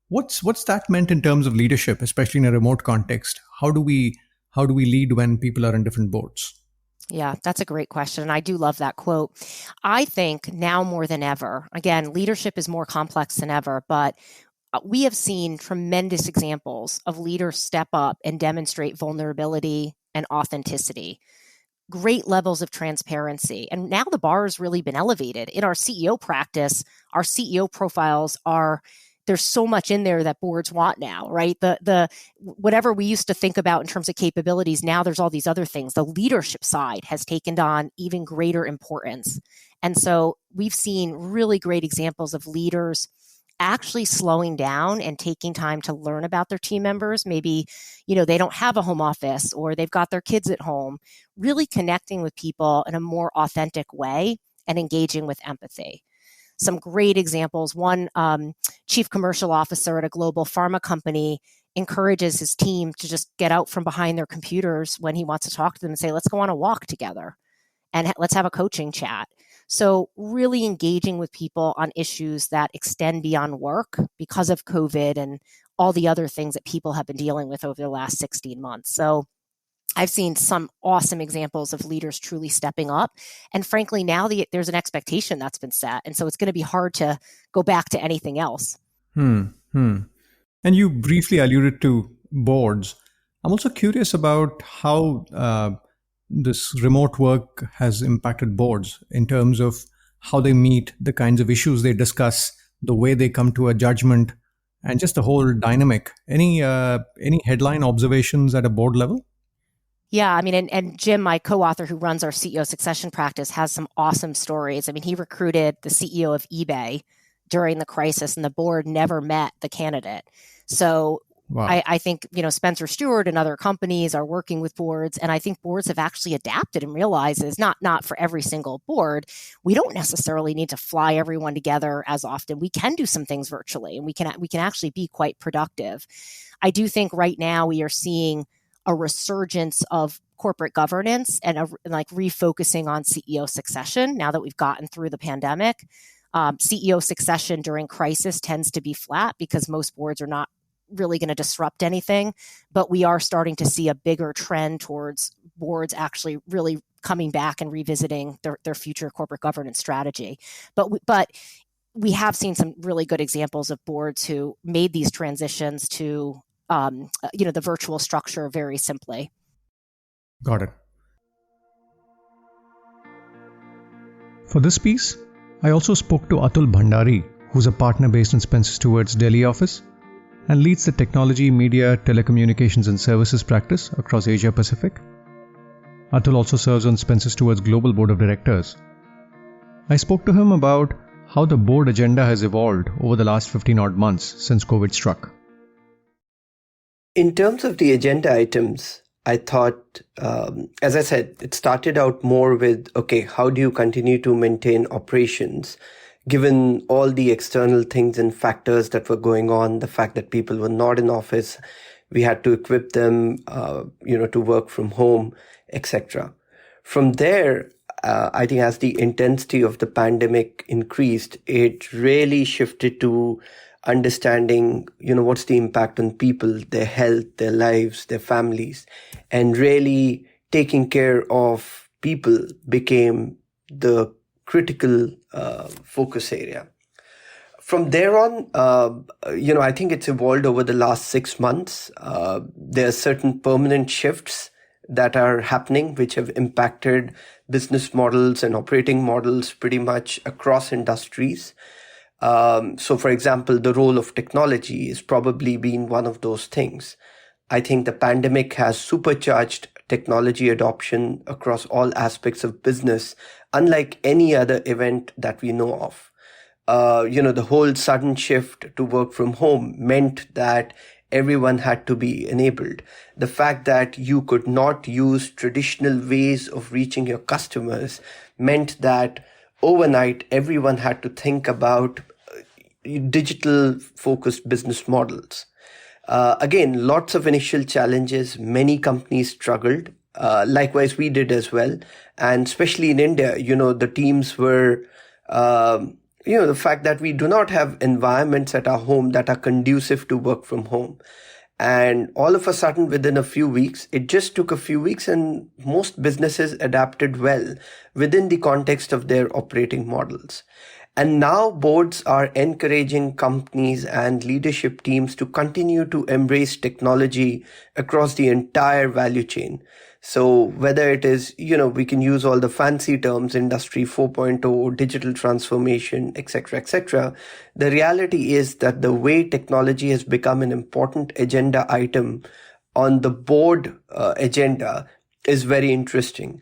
S10: What's that meant in terms of leadership, especially in a remote context? How do we lead when people are in different boats?
S9: Yeah, that's a great question. And I do love that quote. I think now more than ever, again, leadership is more complex than ever, but we have seen tremendous examples of leaders step up and demonstrate vulnerability and authenticity, great levels of transparency. And now the bar has really been elevated. In our CEO practice, our CEO profiles there's so much in there that boards want now, right? The whatever we used to think about in terms of capabilities, now there's all these other things. The leadership side has taken on even greater importance. And so we've seen really great examples of leaders actually slowing down and taking time to learn about their team members. Maybe, they don't have a home office or they've got their kids at home, really connecting with people in a more authentic way and engaging with empathy. Some great examples. One chief commercial officer at a global pharma company encourages his team to just get out from behind their computers when he wants to talk to them and say, let's go on a walk together and let's have a coaching chat. So really engaging with people on issues that extend beyond work because of COVID and all the other things that people have been dealing with over the last 16 months. So I've seen some awesome examples of leaders truly stepping up. And frankly, now there's an expectation that's been set. And so it's going to be hard to go back to anything else.
S10: And you briefly alluded to boards. I'm also curious about how this remote work has impacted boards in terms of how they meet, the kinds of issues they discuss, the way they come to a judgment, and just the whole dynamic. Any headline observations at a board level?
S9: Yeah, I mean, and Jim, my co-author who runs our CEO succession practice, has some awesome stories. I mean, he recruited the CEO of eBay during the crisis and the board never met the candidate. So wow. I think, SpencerStuart and other companies are working with boards, and I think boards have actually adapted and realizes not for every single board, we don't necessarily need to fly everyone together as often. We can do some things virtually, and we can actually be quite productive. I do think right now we are seeing a resurgence of corporate governance and refocusing on CEO succession now that we've gotten through the pandemic. CEO succession during crisis tends to be flat because most boards are not really going to disrupt anything, but we are starting to see a bigger trend towards boards actually really coming back and revisiting their future corporate governance strategy. But we have seen some really good examples of boards who made these transitions to the virtual structure very simply.
S10: Got it. For this piece, I also spoke to Atul Bhandari, who's a partner based in SpencerStuart's Delhi office and leads the technology, media, telecommunications and services practice across Asia Pacific. Atul also serves on SpencerStuart's global board of directors. I spoke to him about how the board agenda has evolved over the last 15 odd months since COVID struck.
S12: In terms of the agenda items, I thought, as I said, it started out more with, okay, how do you continue to maintain operations given all the external things and factors that were going on, the fact that people were not in office, we had to equip them, to work from home, etc. From there, I think as the intensity of the pandemic increased, it really shifted to understanding, what's the impact on people, their health, their lives, their families, and really taking care of people became the critical focus area. From there on, I think it's evolved over the last 6 months. There are certain permanent shifts that are happening, which have impacted business models and operating models pretty much across industries. So, for example, the role of technology is probably been one of those things. I think the pandemic has supercharged technology adoption across all aspects of business, unlike any other event that we know of. The whole sudden shift to work from home meant that everyone had to be enabled. The fact that you could not use traditional ways of reaching your customers meant that overnight everyone had to think about digital focused business models. Again, lots of initial challenges. Many companies struggled. Likewise, we did as well. And especially in India, the teams were, the fact that we do not have environments at our home that are conducive to work from home. And all of a sudden, within a few weeks, it just took a few weeks and most businesses adapted well within the context of their operating models. And now boards are encouraging companies and leadership teams to continue to embrace technology across the entire value chain. So whether it is, we can use all the fancy terms, Industry 4.0, digital transformation, etc., the reality is that the way technology has become an important agenda item on the board agenda is very interesting.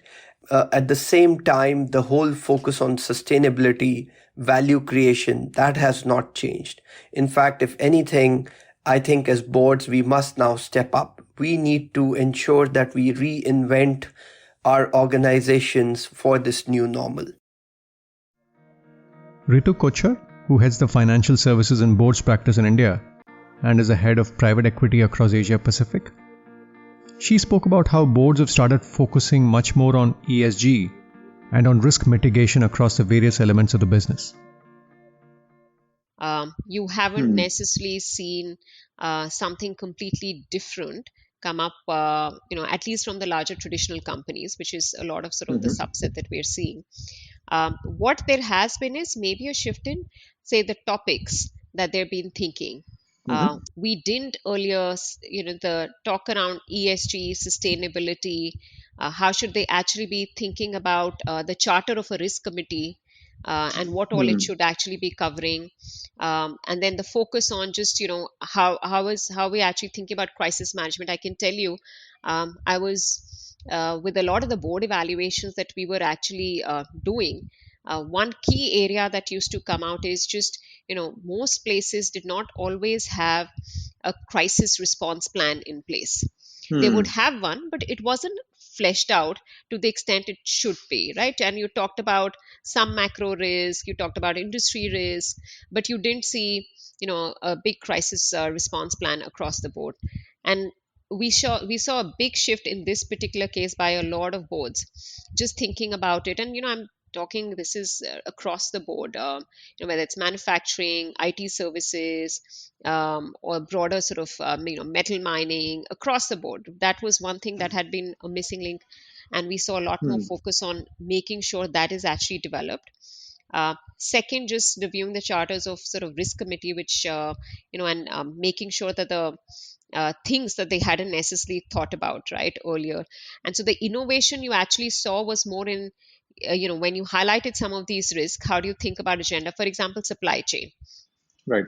S12: At the same time, the whole focus on sustainability, value creation, that has not changed. In fact, if anything, I think as boards, we must now step up. We need to ensure that we reinvent our organizations for this new normal.
S10: Ritu Kochar, who heads the financial services and boards practice in India and is the head of private equity across Asia Pacific, she spoke about how boards have started focusing much more on ESG and on risk mitigation across the various elements of the business.
S13: You haven't necessarily seen something completely different come up, at least from the larger traditional companies, which is a lot of sort of the subset that we're seeing. What there has been is maybe a shift in, say, the topics that they've been thinking. We didn't earlier, the talk around ESG, sustainability, how should they actually be thinking about the charter of a risk committee and what all it should actually be covering. And then the focus on just, how we actually think about crisis management. I can tell you, I was with a lot of the board evaluations that we were actually doing. One key area that used to come out is just, most places did not always have a crisis response plan in place. They would have one, but it wasn't fleshed out to the extent it should be, right? And you talked about some macro risk, you talked about industry risk, but you didn't see, a big crisis response plan across the board. And we saw a big shift in this particular case by a lot of boards, just thinking about it. And, I'm talking, this is across the board, whether it's manufacturing, IT services, or broader sort of, metal mining across the board. That was one thing that had been a missing link. And we saw a lot more focus on making sure that is actually developed. Second, just reviewing the charters of sort of risk committee, which, and making sure that the things that they hadn't necessarily thought about, right, earlier. And so the innovation you actually saw was more in, when you highlighted some of these risks, how do you think about agenda? For example, supply chain.
S14: Right.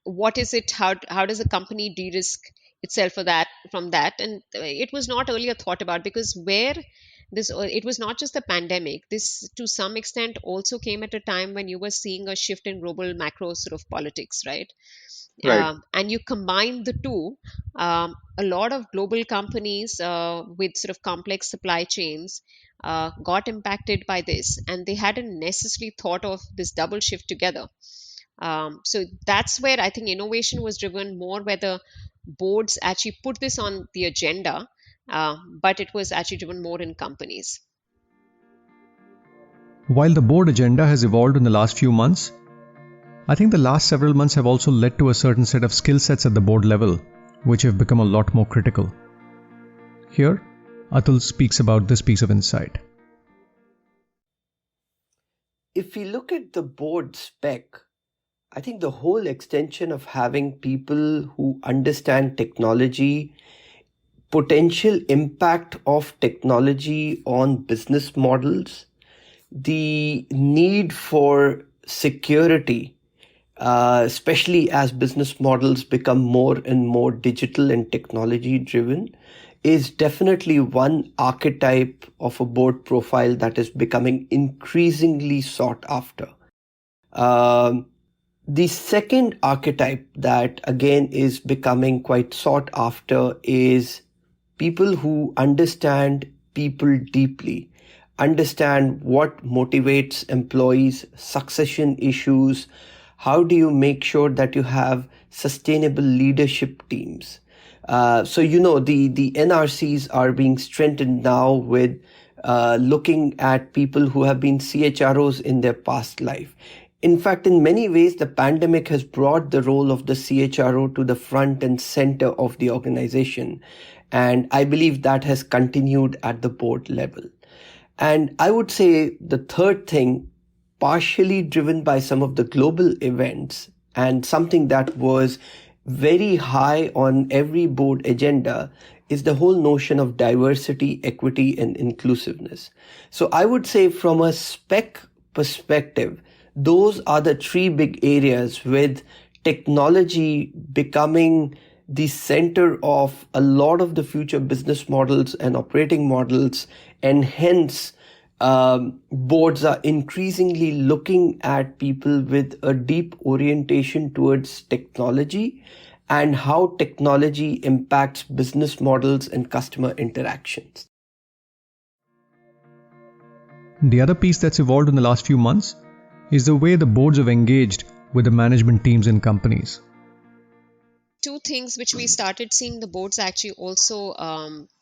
S13: What is it? How does a company de-risk itself from that? And it was not earlier thought about, because it was not just the pandemic. This, to some extent, also came at a time when you were seeing a shift in global macro sort of politics, right?
S14: Right.
S13: And you combine the two. A lot of global companies with sort of complex supply chains got impacted by this, and they hadn't necessarily thought of this double shift together. So that's where I think innovation was driven more, where the boards actually put this on the agenda, but it was actually driven more in companies.
S10: While the board agenda has evolved in the last few months, I think the last several months have also led to a certain set of skill sets at the board level, which have become a lot more critical. Here, Atul speaks about this piece of insight.
S12: If we look at the board spec, I think the whole extension of having people who understand technology, potential impact of technology on business models, the need for security, especially as business models become more and more digital and technology driven, is definitely one archetype of a board profile that is becoming increasingly sought after. The second archetype that again is becoming quite sought after is people who understand people deeply, understand what motivates employees, succession issues. How do you make sure that you have sustainable leadership teams? So the NRCs are being strengthened now with looking at people who have been CHROs in their past life. In fact, in many ways, the pandemic has brought the role of the CHRO to the front and center of the organization. And I believe that has continued at the board level. And I would say the third thing, partially driven by some of the global events and something that was very high on every board agenda, is the whole notion of diversity, equity, and inclusiveness. So I would say from a spec perspective, those are the three big areas, with technology becoming the center of a lot of the future business models and operating models. And hence, boards are increasingly looking at people with a deep orientation towards technology and how technology impacts business models and customer interactions.
S10: The other piece that's evolved in the last few months is the way the boards have engaged with the management teams in companies.
S13: Two things which we started seeing the boards actually also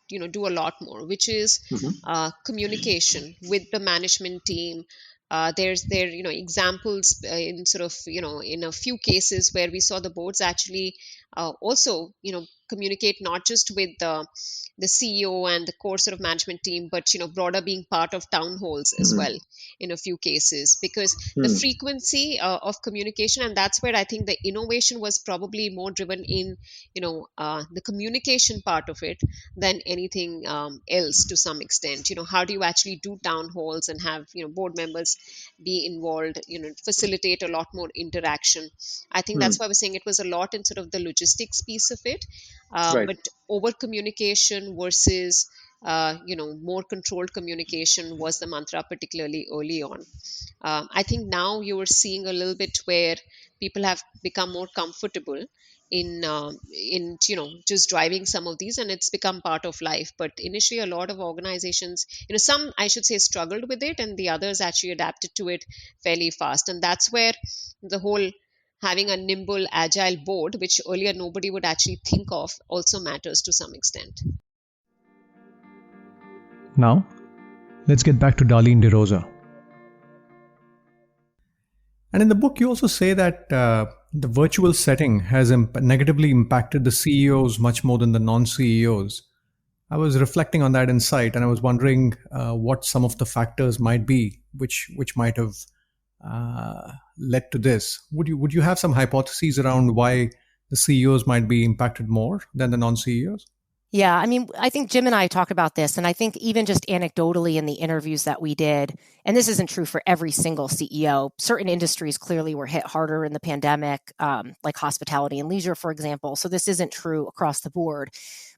S13: do a lot more, which is communication with the management team. There's examples in sort of in a few cases where we saw the boards actually also communicate not just with the CEO and the core sort of management team, but broader being part of town halls as well in a few cases, because the frequency of communication, and that's where I think the innovation was probably more driven in the communication part of it than anything else to some extent. How do you actually do town halls and have board members be involved, facilitate a lot more interaction? I think that's why I was saying it was a lot in sort of the logistics piece of it,
S14: Right.
S13: but over communication versus more controlled communication was the mantra, particularly early on. I think now you are seeing a little bit where people have become more comfortable in just driving some of these, and it's become part of life. But initially, a lot of organizations, some I should say struggled with it, and the others actually adapted to it fairly fast. And that's where the whole having a nimble, agile board, which earlier nobody would actually think of, also matters to some extent.
S10: Now, let's get back to Darleen DeRosa.
S3: And in the book, you also say that the virtual setting has negatively impacted the CEOs much more than the non-CEOs. I was reflecting on that insight, and I was wondering what some of the factors might be which might have led to this. Would you have some hypotheses around why the CEOs might be impacted more than the non-CEOs?
S9: Yeah, I mean, I think Jim and I talk about this, and I think even just anecdotally in the interviews that we did, and this isn't true for every single CEO, certain industries clearly were hit harder in the pandemic, like hospitality and leisure, for example. So this isn't true across the board.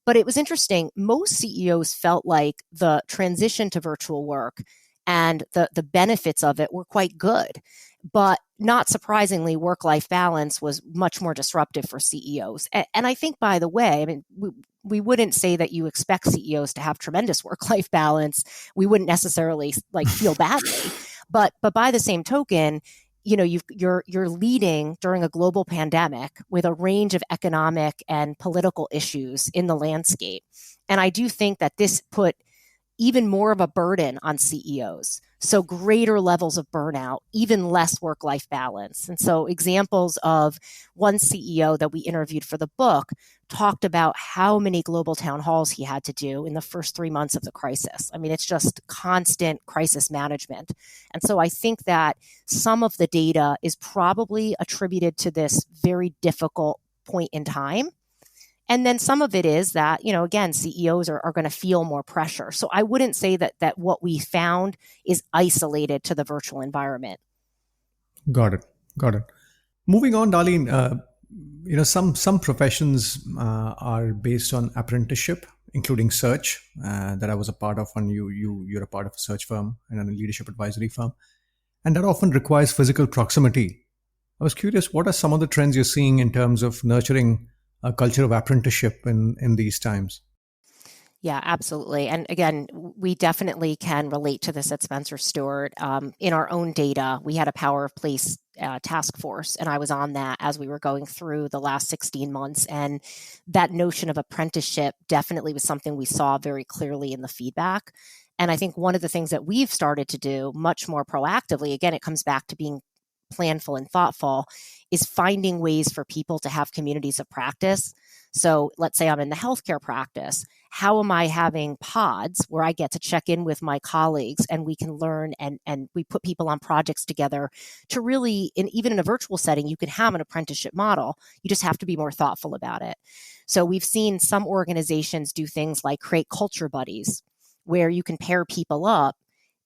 S9: But it was interesting. Most CEOs felt like the transition to virtual work and the benefits of it were quite good. But not surprisingly, work-life balance was much more disruptive for CEOs. And I think, by the way, I mean, we wouldn't say that you expect CEOs to have tremendous work-life balance. We wouldn't necessarily like feel badly, but by the same token, you know, you're leading during a global pandemic with a range of economic and political issues in the landscape, and I do think that this put even more of a burden on CEOs. So greater levels of burnout, even less work-life balance. And so examples of one CEO that we interviewed for the book talked about how many global town halls he had to do in the first 3 months of the crisis. I mean, it's just constant crisis management. And so I think that some of the data is probably attributed to this very difficult point in time. And then some of it is that, you know, again, CEOs are going to feel more pressure. So I wouldn't say that what we found is isolated to the virtual environment.
S3: Got it. Moving on, Darleen, you know, some professions are based on apprenticeship, including search, that I was a part of, and you're a part of a search firm and a leadership advisory firm. And that often requires physical proximity. I was curious, what are some of the trends you're seeing in terms of nurturing a culture of apprenticeship in these times?
S9: Yeah, absolutely. And again, we definitely can relate to this at SpencerStuart. In our own data, we had a Power of Place task force, and I was on that as we were going through the last 16 months. And that notion of apprenticeship definitely was something we saw very clearly in the feedback. And I think one of the things that we've started to do much more proactively, again, it comes back to being planful and thoughtful, is finding ways for people to have communities of practice. So let's say I'm in the healthcare practice. How am I having pods where I get to check in with my colleagues and we can learn and we put people on projects together to really, even in a virtual setting, you can have an apprenticeship model. You just have to be more thoughtful about it. So we've seen some organizations do things like create culture buddies where you can pair people up.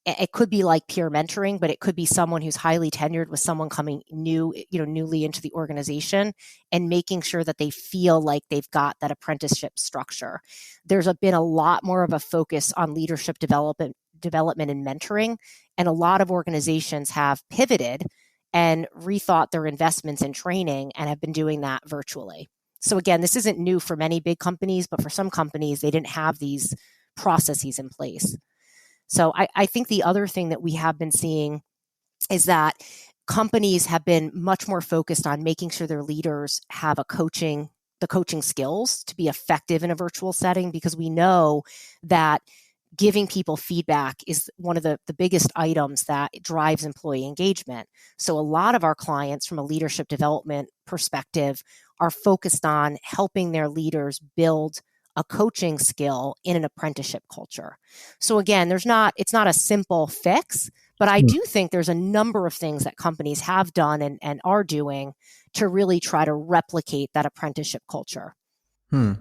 S9: It could be like peer mentoring, but it could be someone who's highly tenured with someone coming newly into the organization, and making sure that they feel like they've got that apprenticeship structure. There's been a lot more of a focus on leadership development and mentoring, and a lot of organizations have pivoted and rethought their investments in training and have been doing that virtually. So again, this isn't new for many big companies, but for some companies, they didn't have these processes in place. So I think the other thing that we have been seeing is that companies have been much more focused on making sure their leaders have the coaching skills to be effective in a virtual setting, because we know that giving people feedback is one of the biggest items that drives employee engagement. So a lot of our clients, from a leadership development perspective, are focused on helping their leaders build a coaching skill in an apprenticeship culture. So again, it's not a simple fix, but I do think there's a number of things that companies have done and are doing to really try to replicate that apprenticeship culture.
S10: I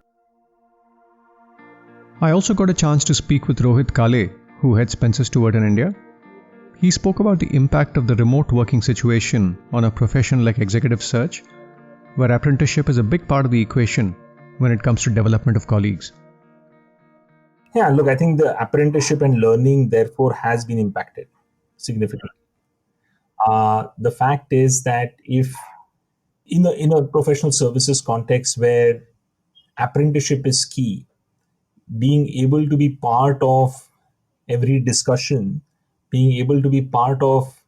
S10: also got a chance to speak with Rohit Kale, who heads SpencerStuart in India. He spoke about the impact of the remote working situation on a profession like executive search, where apprenticeship is a big part of the equation when it comes to development of colleagues.
S15: Yeah, look, I think the apprenticeship and learning therefore has been impacted significantly. The fact is that if in a professional services context where apprenticeship is key, being able to be part of every discussion, being able to be part of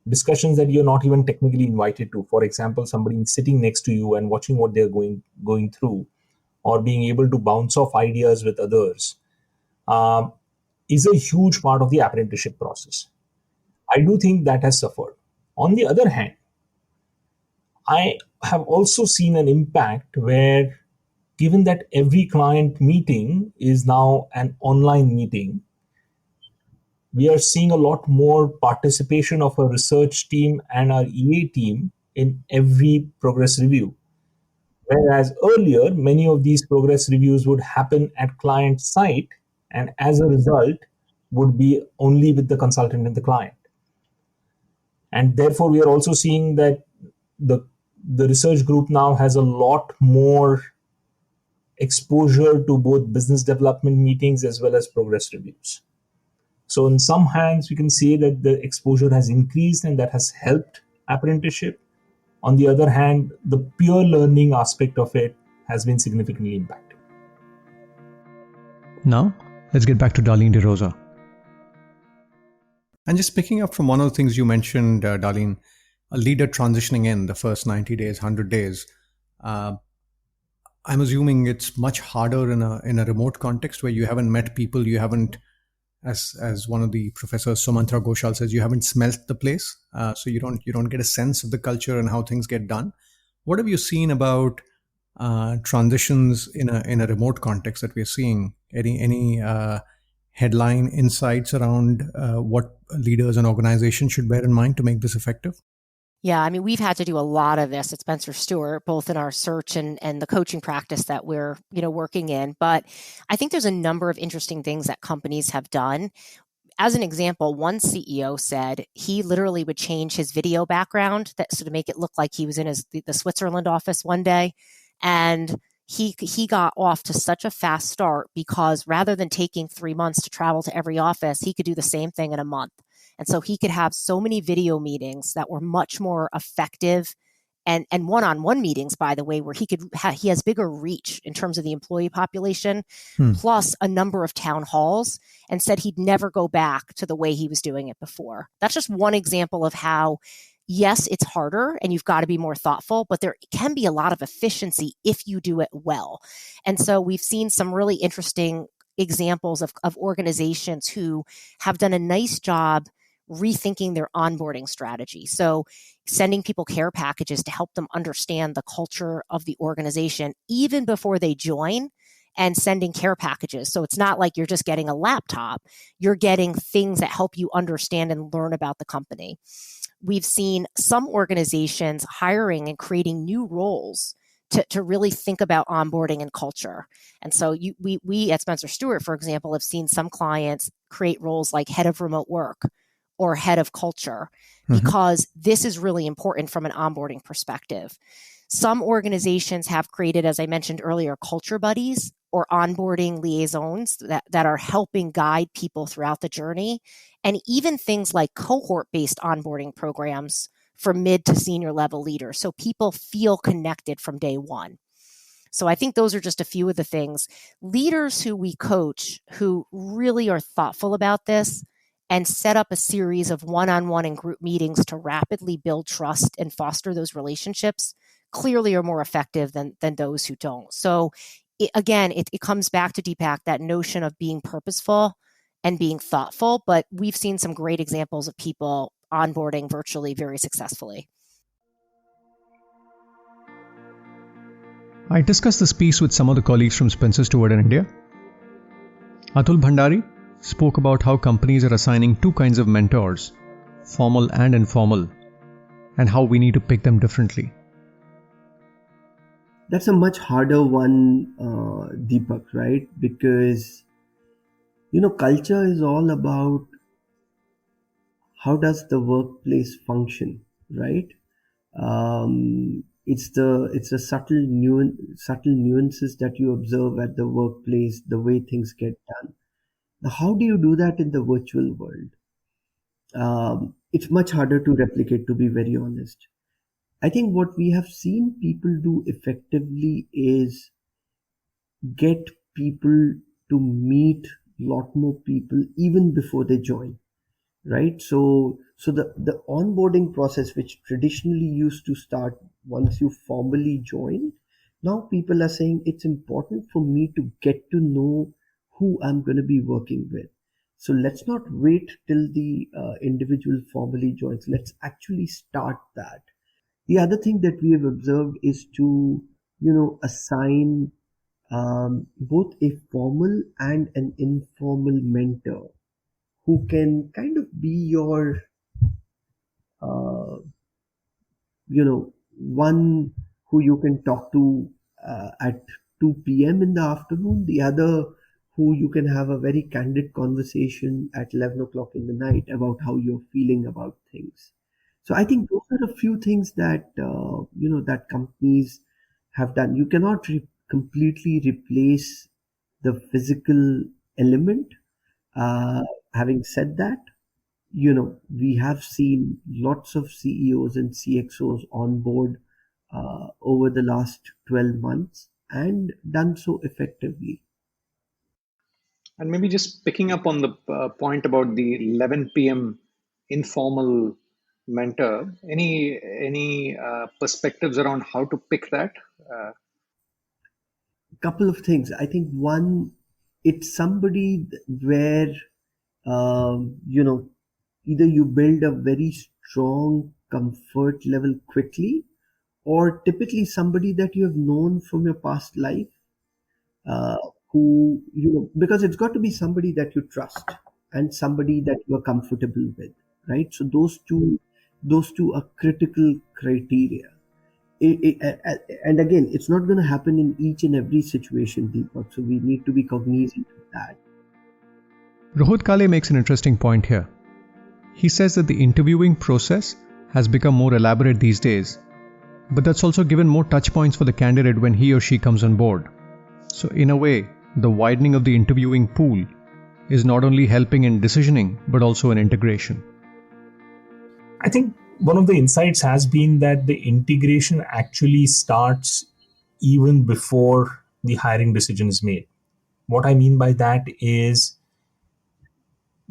S15: discussions that you're not even technically invited to. For example, somebody sitting next to you and watching what they're going through, or being able to bounce off ideas with others, is a huge part of the apprenticeship process. I do think that has suffered. On the other hand, I have also seen an impact where, given that every client meeting is now an online meeting, we are seeing a lot more participation of a research team and our EA team in every progress review. Whereas earlier, many of these progress reviews would happen at client site, and as a result, would be only with the consultant and the client. And therefore, we are also seeing that the research group now has a lot more exposure to both business development meetings as well as progress reviews. So in some hands, we can say that the exposure has increased and that has helped apprenticeship. On the other hand, the pure learning aspect of it has been significantly impacted.
S10: Now, let's get back to Darleen DeRosa.
S3: And just picking up from one of the things you mentioned, Darleen, a leader transitioning in the first 90 days, 100 days. I'm assuming it's much harder in a remote context where you haven't met people, you haven't, as one of the professors, Sumantra Ghoshal, says, you haven't smelt the place, so you don't get a sense of the culture and how things get done. What have you seen about transitions in a remote context that we're seeing? Any headline insights around what leaders and organizations should bear in mind to make this effective?
S9: Yeah, I mean, we've had to do a lot of this at SpencerStuart, both in our search and the coaching practice that we're, working in. But I think there's a number of interesting things that companies have done. As an example, one CEO said he literally would change his video background to make it look like he was in the Switzerland office one day. And he got off to such a fast start because rather than taking 3 months to travel to every office, he could do the same thing in a month. And so he could have so many video meetings that were much more effective and one-on-one meetings, by the way, where he has bigger reach in terms of the employee population, plus a number of town halls, and said he'd never go back to the way he was doing it before. That's just one example of how, yes, it's harder and you've got to be more thoughtful, but there can be a lot of efficiency if you do it well. And so we've seen some really interesting examples of organizations who have done a nice job rethinking their onboarding strategy. So sending people care packages to help them understand the culture of the organization even before they join, and sending care packages. So it's not like you're just getting a laptop, you're getting things that help you understand and learn about the company. We've seen some organizations hiring and creating new roles to really think about onboarding and culture. And so we at SpencerStuart, for example, have seen some clients create roles like head of remote work or head of culture, because this is really important from an onboarding perspective. Some organizations have created, as I mentioned earlier, culture buddies or onboarding liaisons that are helping guide people throughout the journey, and even things like cohort-based onboarding programs for mid to senior level leaders, so people feel connected from day one. So I think those are just a few of the things. Leaders who we coach who really are thoughtful about this and set up a series of one-on-one and group meetings to rapidly build trust and foster those relationships clearly are more effective than those who don't. So it comes back to, Deepak, that notion of being purposeful and being thoughtful, but we've seen some great examples of people onboarding virtually very successfully.
S10: I discussed this piece with some of the colleagues from SpencerStuart in India. Atul Bhandari spoke about how companies are assigning two kinds of mentors, formal and informal, and how we need to pick them differently.
S12: That's a much harder one, Deepak, right? Because, culture is all about how does the workplace function, right? It's the subtle nuances that you observe at the workplace, the way things get done. Now, how do you do that in the virtual world? It's much harder to replicate, to be very honest. I think what we have seen people do effectively is get people to meet a lot more people even before they join, right? So the onboarding process, which traditionally used to start once you formally join, now people are saying it's important for me to get to know who I'm going to be working with. So let's not wait till the individual formally joins. Let's actually start that. The other thing that we have observed is to, assign both a formal and an informal mentor who can kind of be your, one who you can talk to
S16: at 2 p.m. in the afternoon, the other who you can have a very candid conversation at 11 o'clock in the night about how you're feeling about things. So I think those are a few things that, that companies have done. You cannot completely replace the physical element. Having said that, we have seen lots of CEOs and CXOs on board over the last 12 months and done so effectively.
S14: And maybe just picking up on the point about the 11 p.m. informal mentor, any perspectives around how to pick that?
S16: Couple of things. I think one, it's somebody where, either you build a very strong comfort level quickly, or typically somebody that you have known from your past life, who, because it's got to be somebody that you trust and somebody that you are comfortable with, right? So those two are critical criteria. And again, it's not going to happen in each and every situation, Deepak. So we need to be cognizant of that.
S10: Rohit Kale makes an interesting point here. He says that the interviewing process has become more elaborate these days, but that's also given more touch points for the candidate when he or she comes on board. So in a way, the widening of the interviewing pool is not only helping in decisioning, but also in integration.
S15: I think one of the insights has been that the integration actually starts even before the hiring decision is made. What I mean by that is,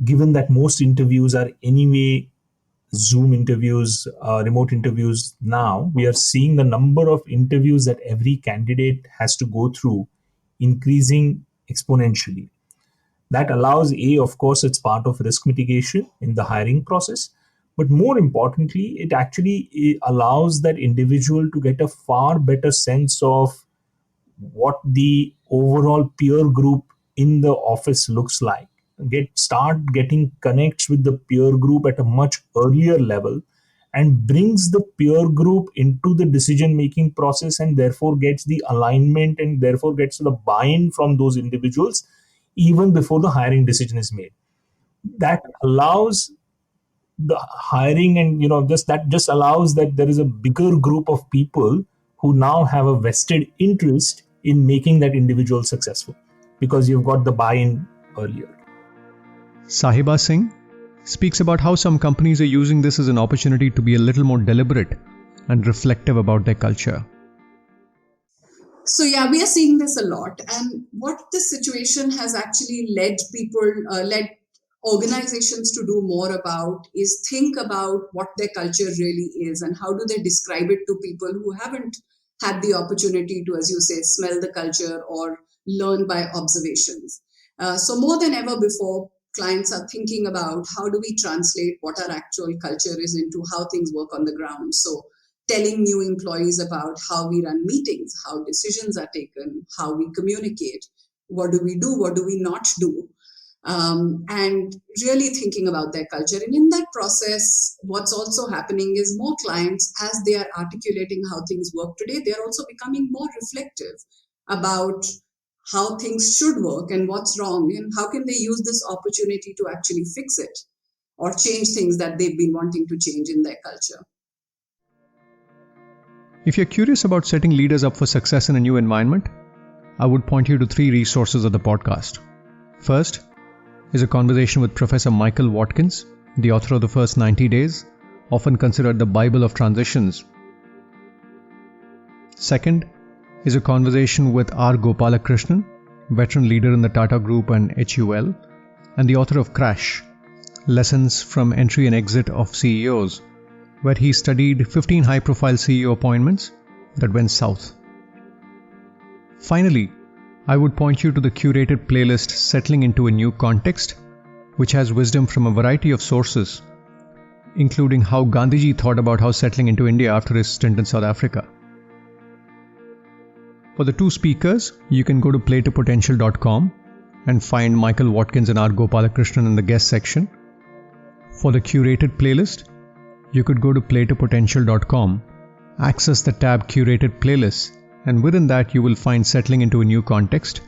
S15: given that most interviews are anyway Zoom interviews, remote interviews now, we are seeing the number of interviews that every candidate has to go through increasing exponentially. That allows, of course, it's part of risk mitigation in the hiring process. But more importantly, it actually allows that individual to get a far better sense of what the overall peer group in the office looks like. Start getting connects with the peer group at a much earlier level, and brings the peer group into the decision-making process, and therefore gets the alignment and therefore gets the buy-in from those individuals even before the hiring decision is made. That allows the hiring, and just allows that there is a bigger group of people who now have a vested interest in making that individual successful, because you've got the buy-in earlier.
S10: Sahiba Singh speaks about how some companies are using this as an opportunity to be a little more deliberate and reflective about their culture.
S11: So yeah, we are seeing this a lot. And what this situation has actually led organizations to do more about is think about what their culture really is and how do they describe it to people who haven't had the opportunity to, as you say, smell the culture or learn by observations. So more than ever before, clients are thinking about how do we translate what our actual culture is into how things work on the ground. So telling new employees about how we run meetings, how decisions are taken, how we communicate, what do we do, what do we not do, and really thinking about their culture. And in that process, what's also happening is more clients, as they are articulating how things work today, they're also becoming more reflective about how things should work and what's wrong, and how can they use this opportunity to actually fix it or change things that they've been wanting to change in their culture.
S10: If you're curious about setting leaders up for success in a new environment, I would point you to 3 resources of the podcast. First is a conversation with Professor Michael Watkins, the author of The First 90 Days, often considered the Bible of transitions. Second is a conversation with R. Gopalakrishnan, veteran leader in the Tata Group and HUL, and the author of Crash, Lessons from Entry and Exit of CEOs, where he studied 15 high-profile CEO appointments that went south. Finally, I would point you to the curated playlist Settling into a New Context, which has wisdom from a variety of sources, including how Gandhiji thought about how settling into India after his stint in South Africa. For the 2 speakers, you can go to playtopotential.com and find Michael Watkins and R. Gopalakrishnan in the guest section. For the curated playlist, you could go to playtopotential.com, access the tab Curated Playlists, and within that you will find settling into a new context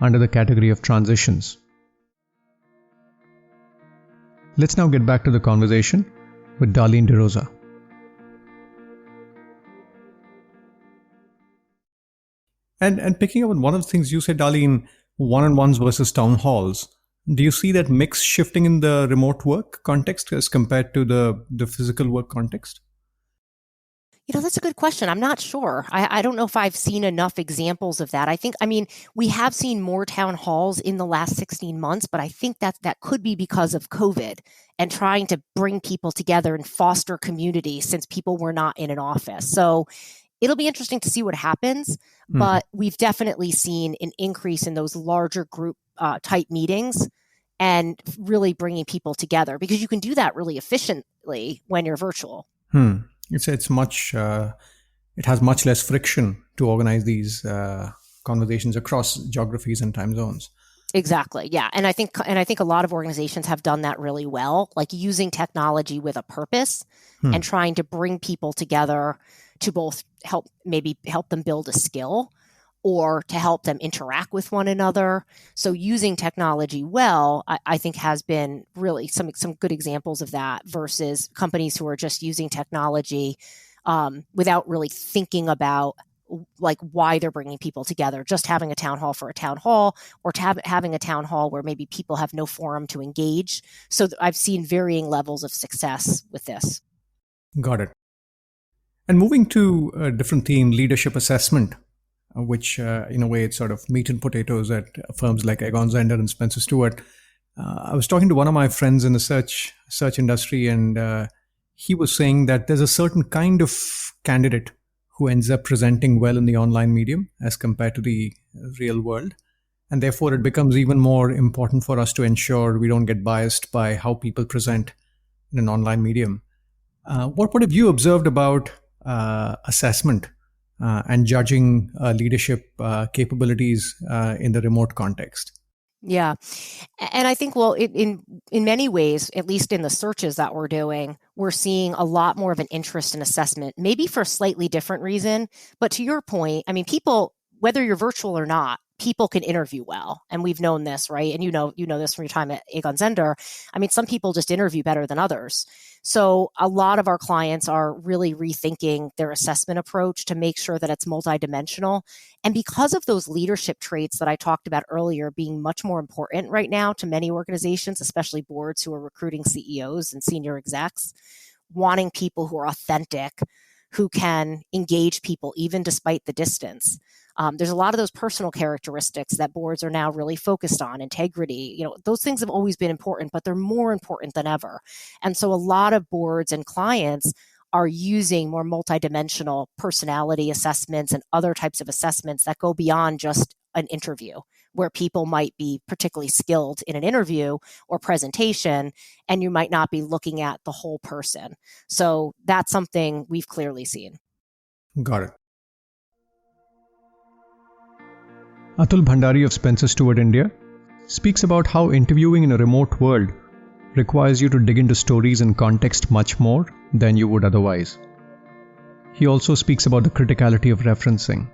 S10: under the category of transitions. Let's now get back to the conversation with Darleen DeRosa.
S3: And picking up on one of the things you said, Darleen, one-on-ones versus town halls, do you see that mix shifting in the remote work context as compared to the physical work context?
S9: That's a good question. I'm not sure. I don't know if I've seen enough examples of that. We have seen more town halls in the last 16 months, but I think that could be because of COVID and trying to bring people together and foster community since people were not in an office. So it'll be interesting to see what happens, but we've definitely seen an increase in those larger group type meetings and really bringing people together because you can do that really efficiently when you're virtual.
S3: It's much. It has much less friction to organize these conversations across geographies and time zones.
S9: Exactly. Yeah. And I think a lot of organizations have done that really well, like using technology with a purpose and trying to bring people together to both help them build a skill or to help them interact with one another. So using technology well, I think has been really some good examples of that versus companies who are just using technology without really thinking about like why they're bringing people together, just having a town hall for a town hall or having a town hall where maybe people have no forum to engage. So I've seen varying levels of success with this.
S3: Got it. And moving to a different theme, leadership assessment, which in a way it's sort of meat and potatoes at firms like Egon Zehnder and SpencerStuart. I was talking to one of my friends in the search industry, and he was saying that there's a certain kind of candidate who ends up presenting well in the online medium as compared to the real world. And therefore, it becomes even more important for us to ensure we don't get biased by how people present in an online medium. What have you observed about assessment and judging leadership capabilities in the remote context?
S9: Yeah. And I think, well, in many ways, at least in the searches that we're doing, we're seeing a lot more of an interest in assessment, maybe for a slightly different reason. But to your point, people, whether you're virtual or not, people can interview well. And we've known this, right? And you know this from your time at Egon Zehnder. Some people just interview better than others. So a lot of our clients are really rethinking their assessment approach to make sure that it's multidimensional. And because of those leadership traits that I talked about earlier being much more important right now to many organizations, especially boards who are recruiting CEOs and senior execs, wanting people who are authentic, who can engage people even despite the distance. There's a lot of those personal characteristics that boards are now really focused on, integrity. Those things have always been important, but they're more important than ever. And so a lot of boards and clients are using more multidimensional personality assessments and other types of assessments that go beyond just an interview, where people might be particularly skilled in an interview or presentation, and you might not be looking at the whole person. So that's something we've clearly seen.
S3: Got it.
S10: Atul Bhandari of SpencerStuart India speaks about how interviewing in a remote world requires you to dig into stories and context much more than you would otherwise. He also speaks about the criticality of referencing.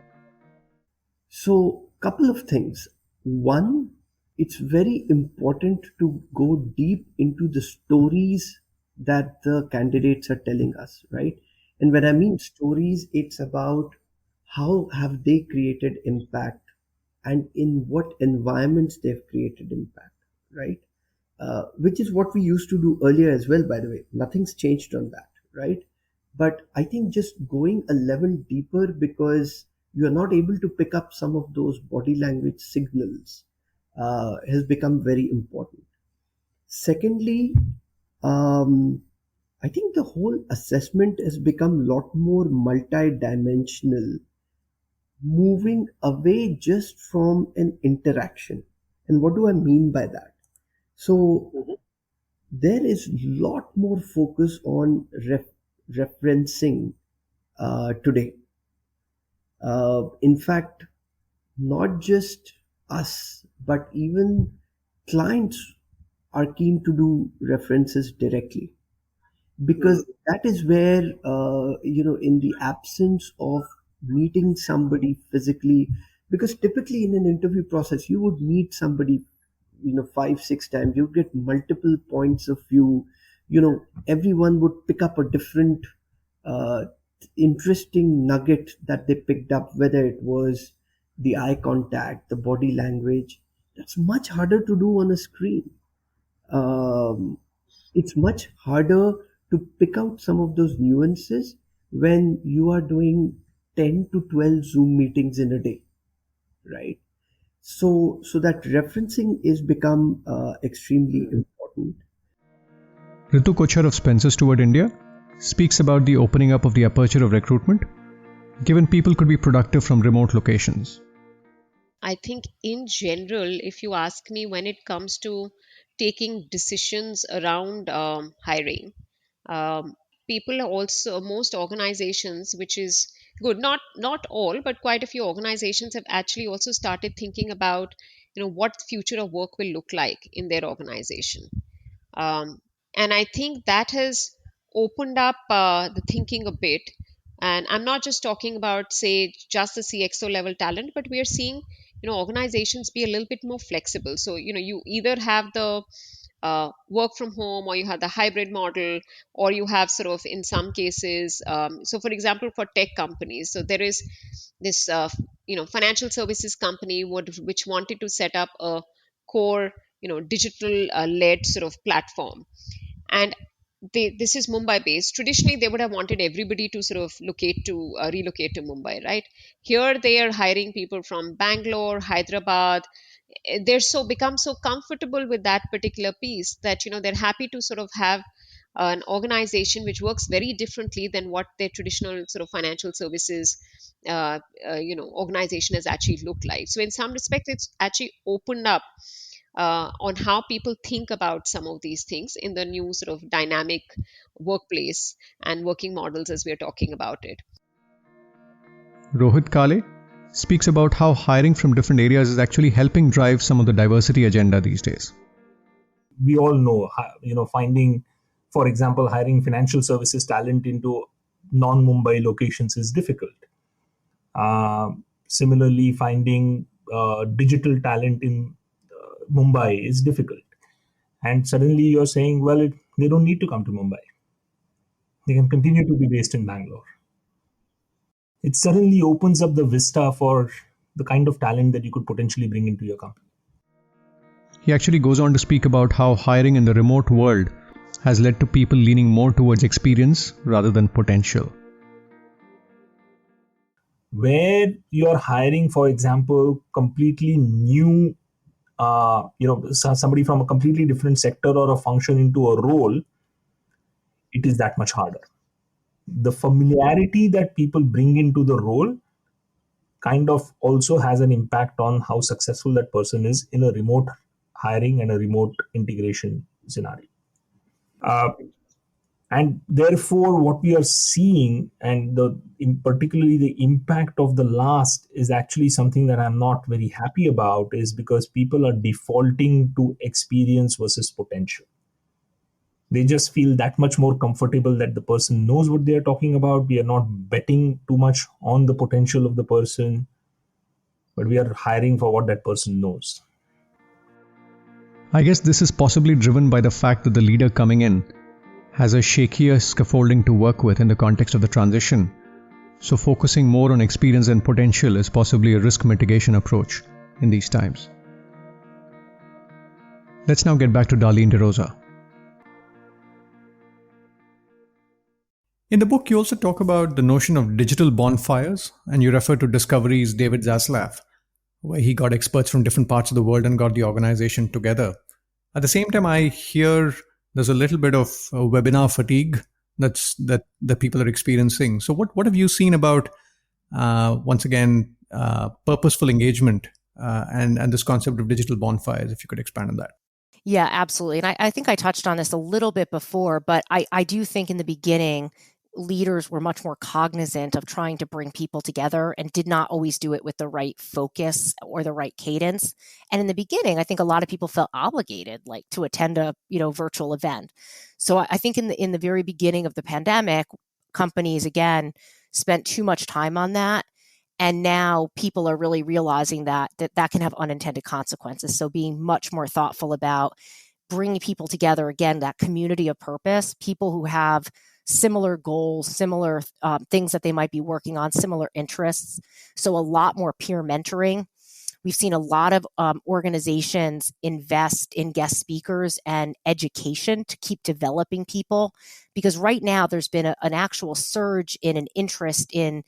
S16: So, couple of things. One, it's very important to go deep into the stories that the candidates are telling us, right? And when I mean stories, it's about how have they created impact and in what environments they've created impact, right? Which is what we used to do earlier as well, by the way. Nothing's changed on that, right? But I think just going a level deeper, because you are not able to pick up some of those body language signals, has become very important. Secondly, I think the whole assessment has become a lot more multi-dimensional, moving away just from an interaction. And what do I mean by that? So there is a lot more focus on referencing today. In fact, not just us, but even clients are keen to do references directly, because that is where in the absence of meeting somebody physically, because typically in an interview process you would meet somebody 5-6 times, you get multiple points of view, everyone would pick up a different uh, interesting nugget that they picked up, whether it was the eye contact, the body language. That's much harder to do on a screen. um, it's much harder to pick out some of those nuances when you are doing 10 to 12 Zoom meetings in a day, right? So that referencing is become extremely important.
S10: Ritu Kochar of SpencerStuart India speaks about the opening up of the aperture of recruitment, given people could be productive from remote locations.
S13: I think in general, if you ask me, when it comes to taking decisions around hiring, um, people are also, most organizations, which is good, not all, but quite a few organizations have actually also started thinking about, what future of work will look like in their organization. um, and I think that has opened up the thinking a bit. And I'm not just talking about, say, just the CXO level talent, but we are seeing, organizations be a little bit more flexible. So, you either have the work from home, or you have the hybrid model, or you have sort of, in some cases, so for example, for tech companies, so there is this financial services company which wanted to set up a core, digital led sort of platform. And this is Mumbai based. Traditionally, they would have wanted everybody to sort of relocate to Mumbai, right? Here, they are hiring people from Bangalore, Hyderabad. They're so become so comfortable with that particular piece that they're happy to sort of have an organization which works very differently than what their traditional sort of financial services organization has actually looked like. So in some respects, it's actually opened up on how people think about some of these things in the new sort of dynamic workplace and working models as we're talking about it.
S10: Rohit Kale speaks about how hiring from different areas is actually helping drive some of the diversity agenda these days.
S15: We all know, finding, for example, hiring financial services talent into non-Mumbai locations is difficult. Similarly, finding digital talent in Mumbai is difficult. And suddenly you're saying, well, they don't need to come to Mumbai. They can continue to be based in Bangalore. It suddenly opens up the vista for the kind of talent that you could potentially bring into your company.
S10: He actually goes on to speak about how hiring in the remote world has led to people leaning more towards experience rather than potential.
S15: Where you're hiring, for example, completely new, somebody from a completely different sector or a function into a role, it is that much harder. The familiarity that people bring into the role kind of also has an impact on how successful that person is in a remote hiring and a remote integration scenario. And therefore, what we are seeing, and particularly the impact of the last, is actually something that I'm not very happy about, is because people are defaulting to experience versus potential. They just feel that much more comfortable that the person knows what they're talking about. We are not betting too much on the potential of the person, but we are hiring for what that person knows.
S10: I guess this is possibly driven by the fact that the leader coming in has a shakier scaffolding to work with in the context of the transition. So focusing more on experience and potential is possibly a risk mitigation approach in these times. Let's now get back to Darleen DeRosa.
S3: In the book, you also talk about the notion of digital bonfires, and you refer to Discovery's David Zaslav, where he got experts from different parts of the world and got the organization together. At the same time, I hear there's a little bit of webinar fatigue that people are experiencing. So what have you seen about, once again, purposeful engagement and this concept of digital bonfires, if you could expand on that?
S9: Yeah, absolutely. And I think I touched on this a little bit before, but I do think in the beginning, leaders were much more cognizant of trying to bring people together and did not always do it with the right focus or the right cadence. And in the beginning, I think a lot of people felt obligated, like, to attend a virtual event. So I think in the very beginning of the pandemic, companies again spent too much time on that And now people are really realizing that can have unintended consequences. So being much more thoughtful about bringing people together, again, that community of purpose, people who have similar goals, similar things that they might be working on, similar interests. So a lot more peer mentoring. We've seen a lot of organizations invest in guest speakers and education to keep developing people, because right now there's been an actual surge in an interest in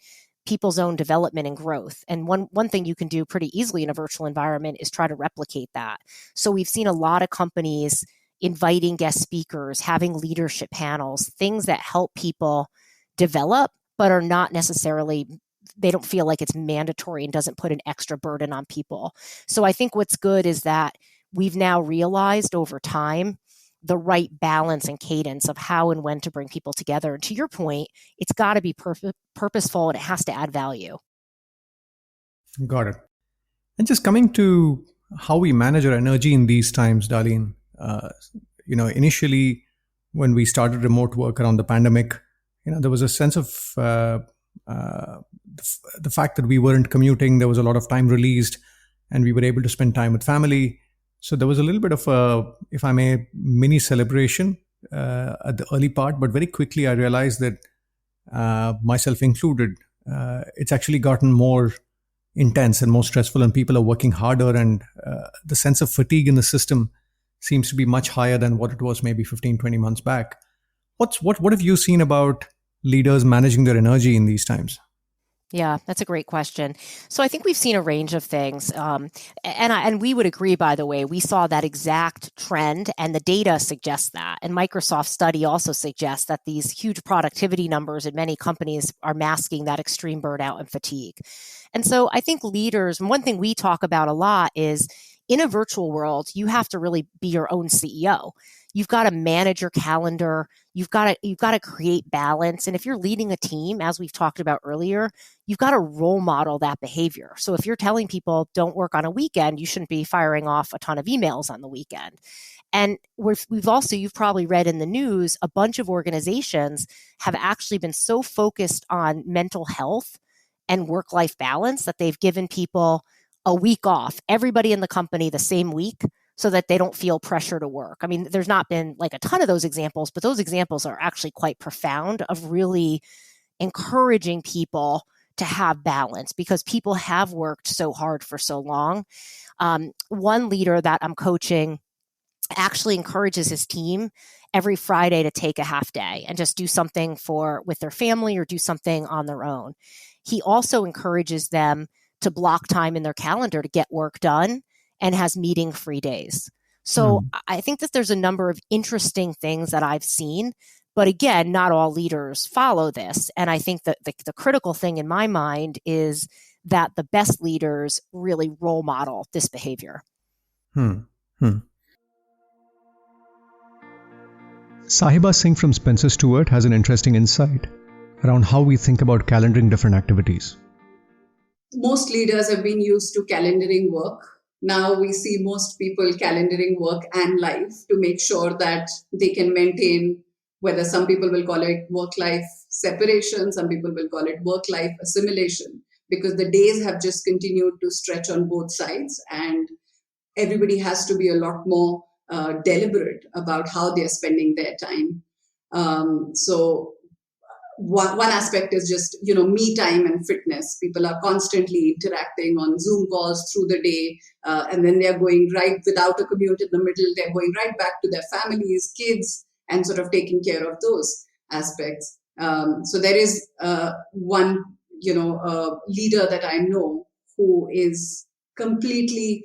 S9: people's own development and growth. And one thing you can do pretty easily in a virtual environment is try to replicate that. So we've seen a lot of companies inviting guest speakers, having leadership panels, things that help people develop, but are not necessarily, they don't feel like it's mandatory and doesn't put an extra burden on people. So I think what's good is that we've now realized over time the right balance and cadence of how and when to bring people together. And to your point, it's got to be purposeful and it has to add value.
S3: Got it. And just coming to how we manage our energy in these times, Darleen, initially when we started remote work around the pandemic, there was a sense of the fact that we weren't commuting. There was a lot of time released and we were able to spend time with family. So there was a little bit of a, if I may, mini celebration at the early part, but very quickly I realized that myself included, it's actually gotten more intense and more stressful, and people are working harder, and the sense of fatigue in the system seems to be much higher than what it was maybe 15, 20 months back. What have you seen about leaders managing their energy in these times?
S9: Yeah, that's a great question. So I think we've seen a range of things. And we would agree, by the way, we saw that exact trend and the data suggests that. And Microsoft's study also suggests that these huge productivity numbers in many companies are masking that extreme burnout and fatigue. And so I think leaders, and one thing we talk about a lot is in a virtual world, you have to really be your own CEO. You've got to manage your calendar. You've got to create balance. And if you're leading a team, as we've talked about earlier, you've got to role model that behavior. So if you're telling people don't work on a weekend, you shouldn't be firing off a ton of emails on the weekend. And we've also, you've probably read in the news, a bunch of organizations have actually been so focused on mental health and work-life balance that they've given people a week off, everybody in the company the same week, so that they don't feel pressure to work. I mean, there's not been like a ton of those examples, but those examples are actually quite profound of really encouraging people to have balance, because people have worked so hard for so long. One leader that I'm coaching actually encourages his team every Friday to take a half day and just do something with their family or do something on their own. He also encourages them to block time in their calendar to get work done and has meeting-free days. So I think that there's a number of interesting things that I've seen, but again, not all leaders follow this. And I think that the critical thing in my mind is that the best leaders really role model this behavior.
S10: Sahiba Singh from SpencerStuart has an interesting insight around how we think about calendaring different activities.
S11: Most leaders have been used to calendaring work. Now we see most people calendaring work and life to make sure that they can maintain, whether some people will call it work-life separation, some people will call it work-life assimilation, because the days have just continued to stretch on both sides and everybody has to be a lot more deliberate about how they're spending their time. So one aspect is just, me time and fitness. People are constantly interacting on Zoom calls through the day, and then they're going right, without a commute in the middle, they're going right back to their families, kids, and sort of taking care of those aspects. So there is one, leader that I know who is completely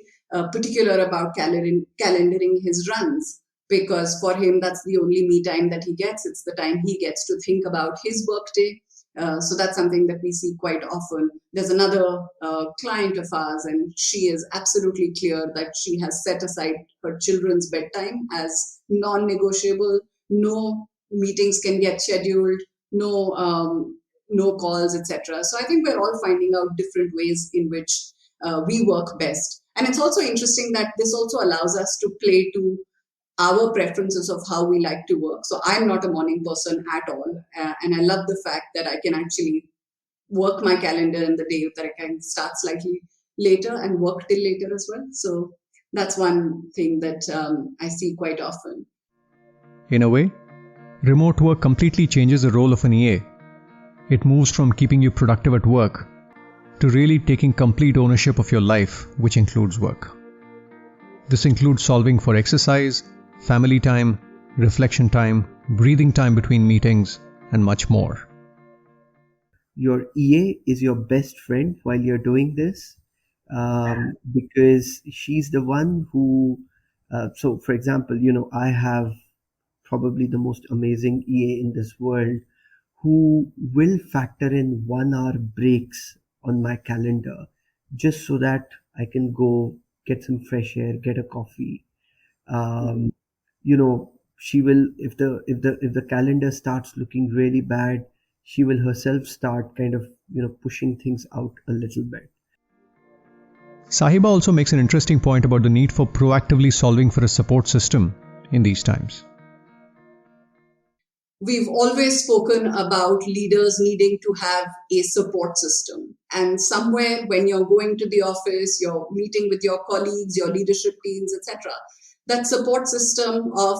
S11: particular about calendaring his runs, because for him, that's the only me time that he gets. It's the time he gets to think about his workday. So that's something that we see quite often. There's another client of ours, and she is absolutely clear that she has set aside her children's bedtime as non-negotiable. No meetings can get scheduled, no calls, etc. So I think we're all finding out different ways in which we work best. And it's also interesting that this also allows us to play to our preferences of how we like to work. So I'm not a morning person at all. And I love the fact that I can actually work my calendar in the day that I can start slightly later and work till later as well. So that's one thing that I see quite often.
S10: In a way, remote work completely changes the role of an EA. It moves from keeping you productive at work to really taking complete ownership of your life, which includes work. This includes solving for exercise, family time, reflection time, breathing time between meetings, and much more.
S16: Your EA is your best friend while you're doing this, because she's the one who, so for example, I have probably the most amazing EA in this world who will factor in 1 hour breaks on my calendar just so that I can go get some fresh air, get a coffee. She will, if the calendar starts looking really bad, she will herself start kind of pushing things out a little bit.
S10: Sahiba also makes an interesting point about the need for proactively solving for a support system in these times.
S11: We've always spoken about leaders needing to have a support system. And somewhere when you're going to the office, you're meeting with your colleagues, your leadership teams, etc., that support system of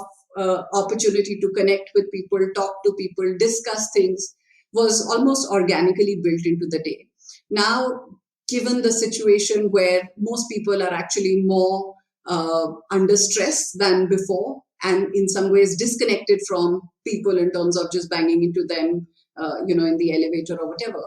S11: opportunity to connect with people, talk to people, discuss things was almost organically built into the day. Now, given the situation where most people are actually more under stress than before, and in some ways disconnected from people in terms of just banging into them, in the elevator or whatever.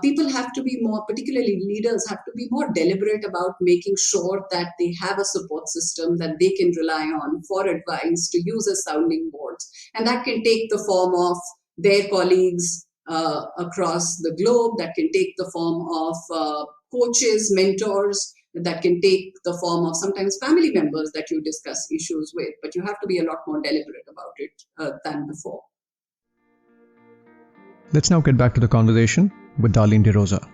S11: People have to be more, particularly leaders, have to be more deliberate about making sure that they have a support system that they can rely on for advice, to use as sounding boards. And that can take the form of their colleagues across the globe, that can take the form of coaches, mentors, that can take the form of sometimes family members that you discuss issues with, but you have to be a lot more deliberate about it than before.
S10: Let's now get back to the conversation with Darleen DeRosa.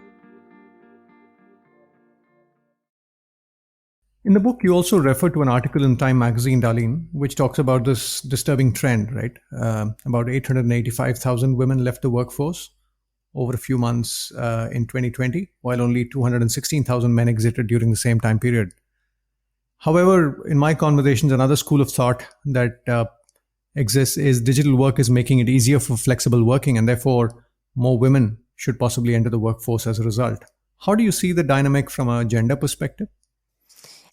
S3: In the book, you also refer to an article in Time magazine, Darleen, which talks about this disturbing trend, right? About 885,000 women left the workforce over a few months in 2020, while only 216,000 men exited during the same time period. However, in my conversations, another school of thought that exists is digital work is making it easier for flexible working, and therefore more women should possibly enter the workforce as a result. How do you see the dynamic from a gender perspective?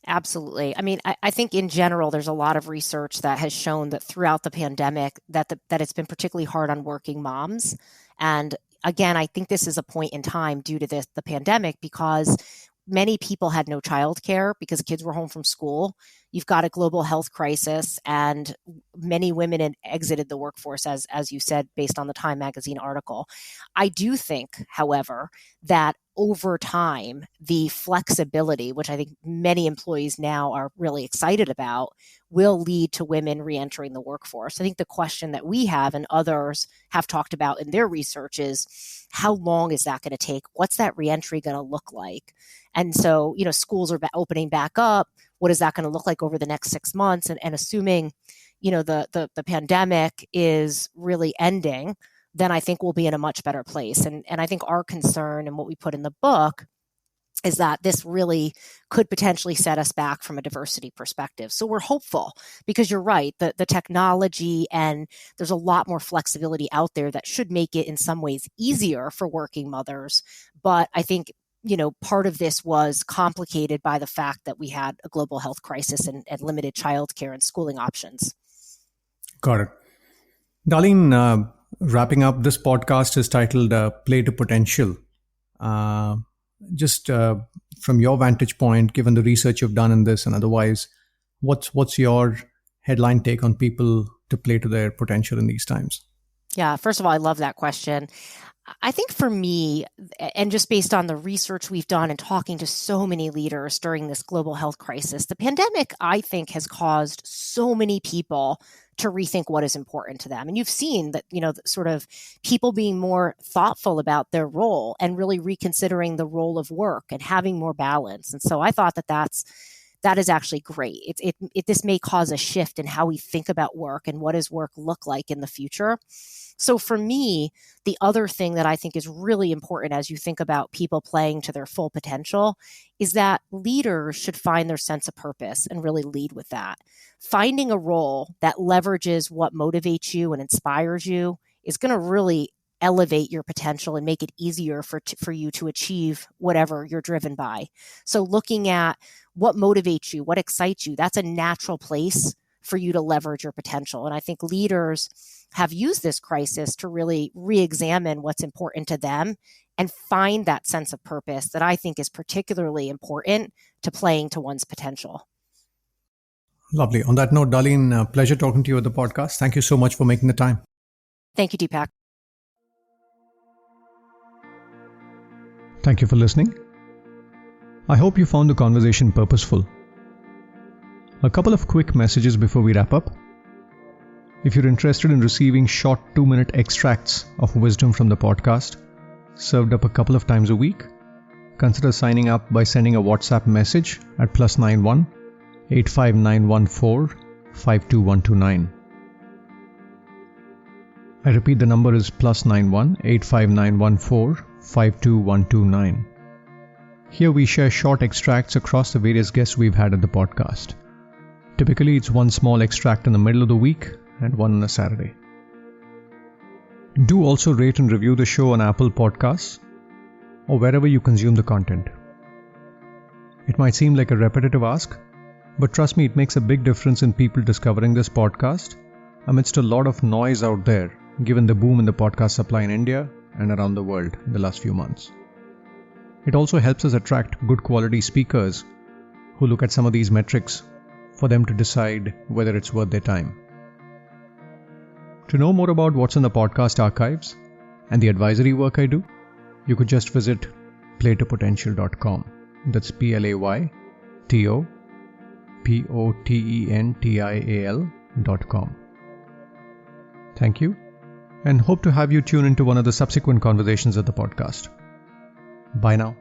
S9: Absolutely. I mean, I think in general, there's a lot of research that has shown that throughout the pandemic that it's been particularly hard on working moms. And again, I think this is a point in time due to the pandemic because many people had no childcare because kids were home from school. You've got a global health crisis, and many women had exited the workforce, as you said, based on the Time magazine article. I do think, however, that over time, the flexibility, which I think many employees now are really excited about, will lead to women reentering the workforce. I think the question that we have and others have talked about in their research is, how long is that going to take? What's that reentry going to look like? And so, schools are opening back up. What is that going to look like over the next 6 months? And assuming, the pandemic is really ending, then I think we'll be in a much better place. And I think our concern and what we put in the book is that this really could potentially set us back from a diversity perspective. So we're hopeful because you're right, the technology and there's a lot more flexibility out there that should make it in some ways easier for working mothers. But I think, part of this was complicated by the fact that we had a global health crisis and limited childcare and schooling options.
S3: Got it. Darleen, wrapping up, this podcast is titled Play to Potential. Just from your vantage point, given the research you've done in this and otherwise, what's your headline take on people to play to their potential in these times?
S9: Yeah, first of all, I love that question. I think for me, and just based on the research we've done and talking to so many leaders during this global health crisis, the pandemic, I think, has caused so many people to rethink what is important to them. And you've seen that, sort of people being more thoughtful about their role and really reconsidering the role of work and having more balance. And so I thought that is actually great. This may cause a shift in how we think about work and what does work look like in the future. So for me, the other thing that I think is really important as you think about people playing to their full potential is that leaders should find their sense of purpose and really lead with that. Finding a role that leverages what motivates you and inspires you is going to really elevate your potential and make it easier for you to achieve whatever you're driven by. So looking at what motivates you, what excites you, that's a natural place for you to leverage your potential. And I think leaders have used this crisis to really re-examine what's important to them and find that sense of purpose that I think is particularly important to playing to one's potential.
S3: Lovely. On that note, Darleen, pleasure talking to you at the podcast. Thank you so much for making the time.
S9: Thank you, Deepak.
S10: Thank you for listening. I hope you found the conversation purposeful. A couple of quick messages before we wrap up. If you're interested in receiving short 2-minute extracts of wisdom from the podcast, served up a couple of times a week, consider signing up by sending a WhatsApp message at +91 85914 52129. I repeat, the number is +91 85914 52129. Here we share short extracts across the various guests we've had at the podcast. Typically, it's one small extract in the middle of the week and one on a Saturday. Do also rate and review the show on Apple Podcasts or wherever you consume the content. It might seem like a repetitive ask, but trust me, it makes a big difference in people discovering this podcast amidst a lot of noise out there, given the boom in the podcast supply in India and around the world in the last few months. It also helps us attract good quality speakers who look at some of these metrics for them to decide whether it's worth their time. To know more about what's in the podcast archives and the advisory work I do, you could just visit playtopotential.com. That's playtopotential.com. Thank you, and hope to have you tune into one of the subsequent conversations of the podcast. Bye now.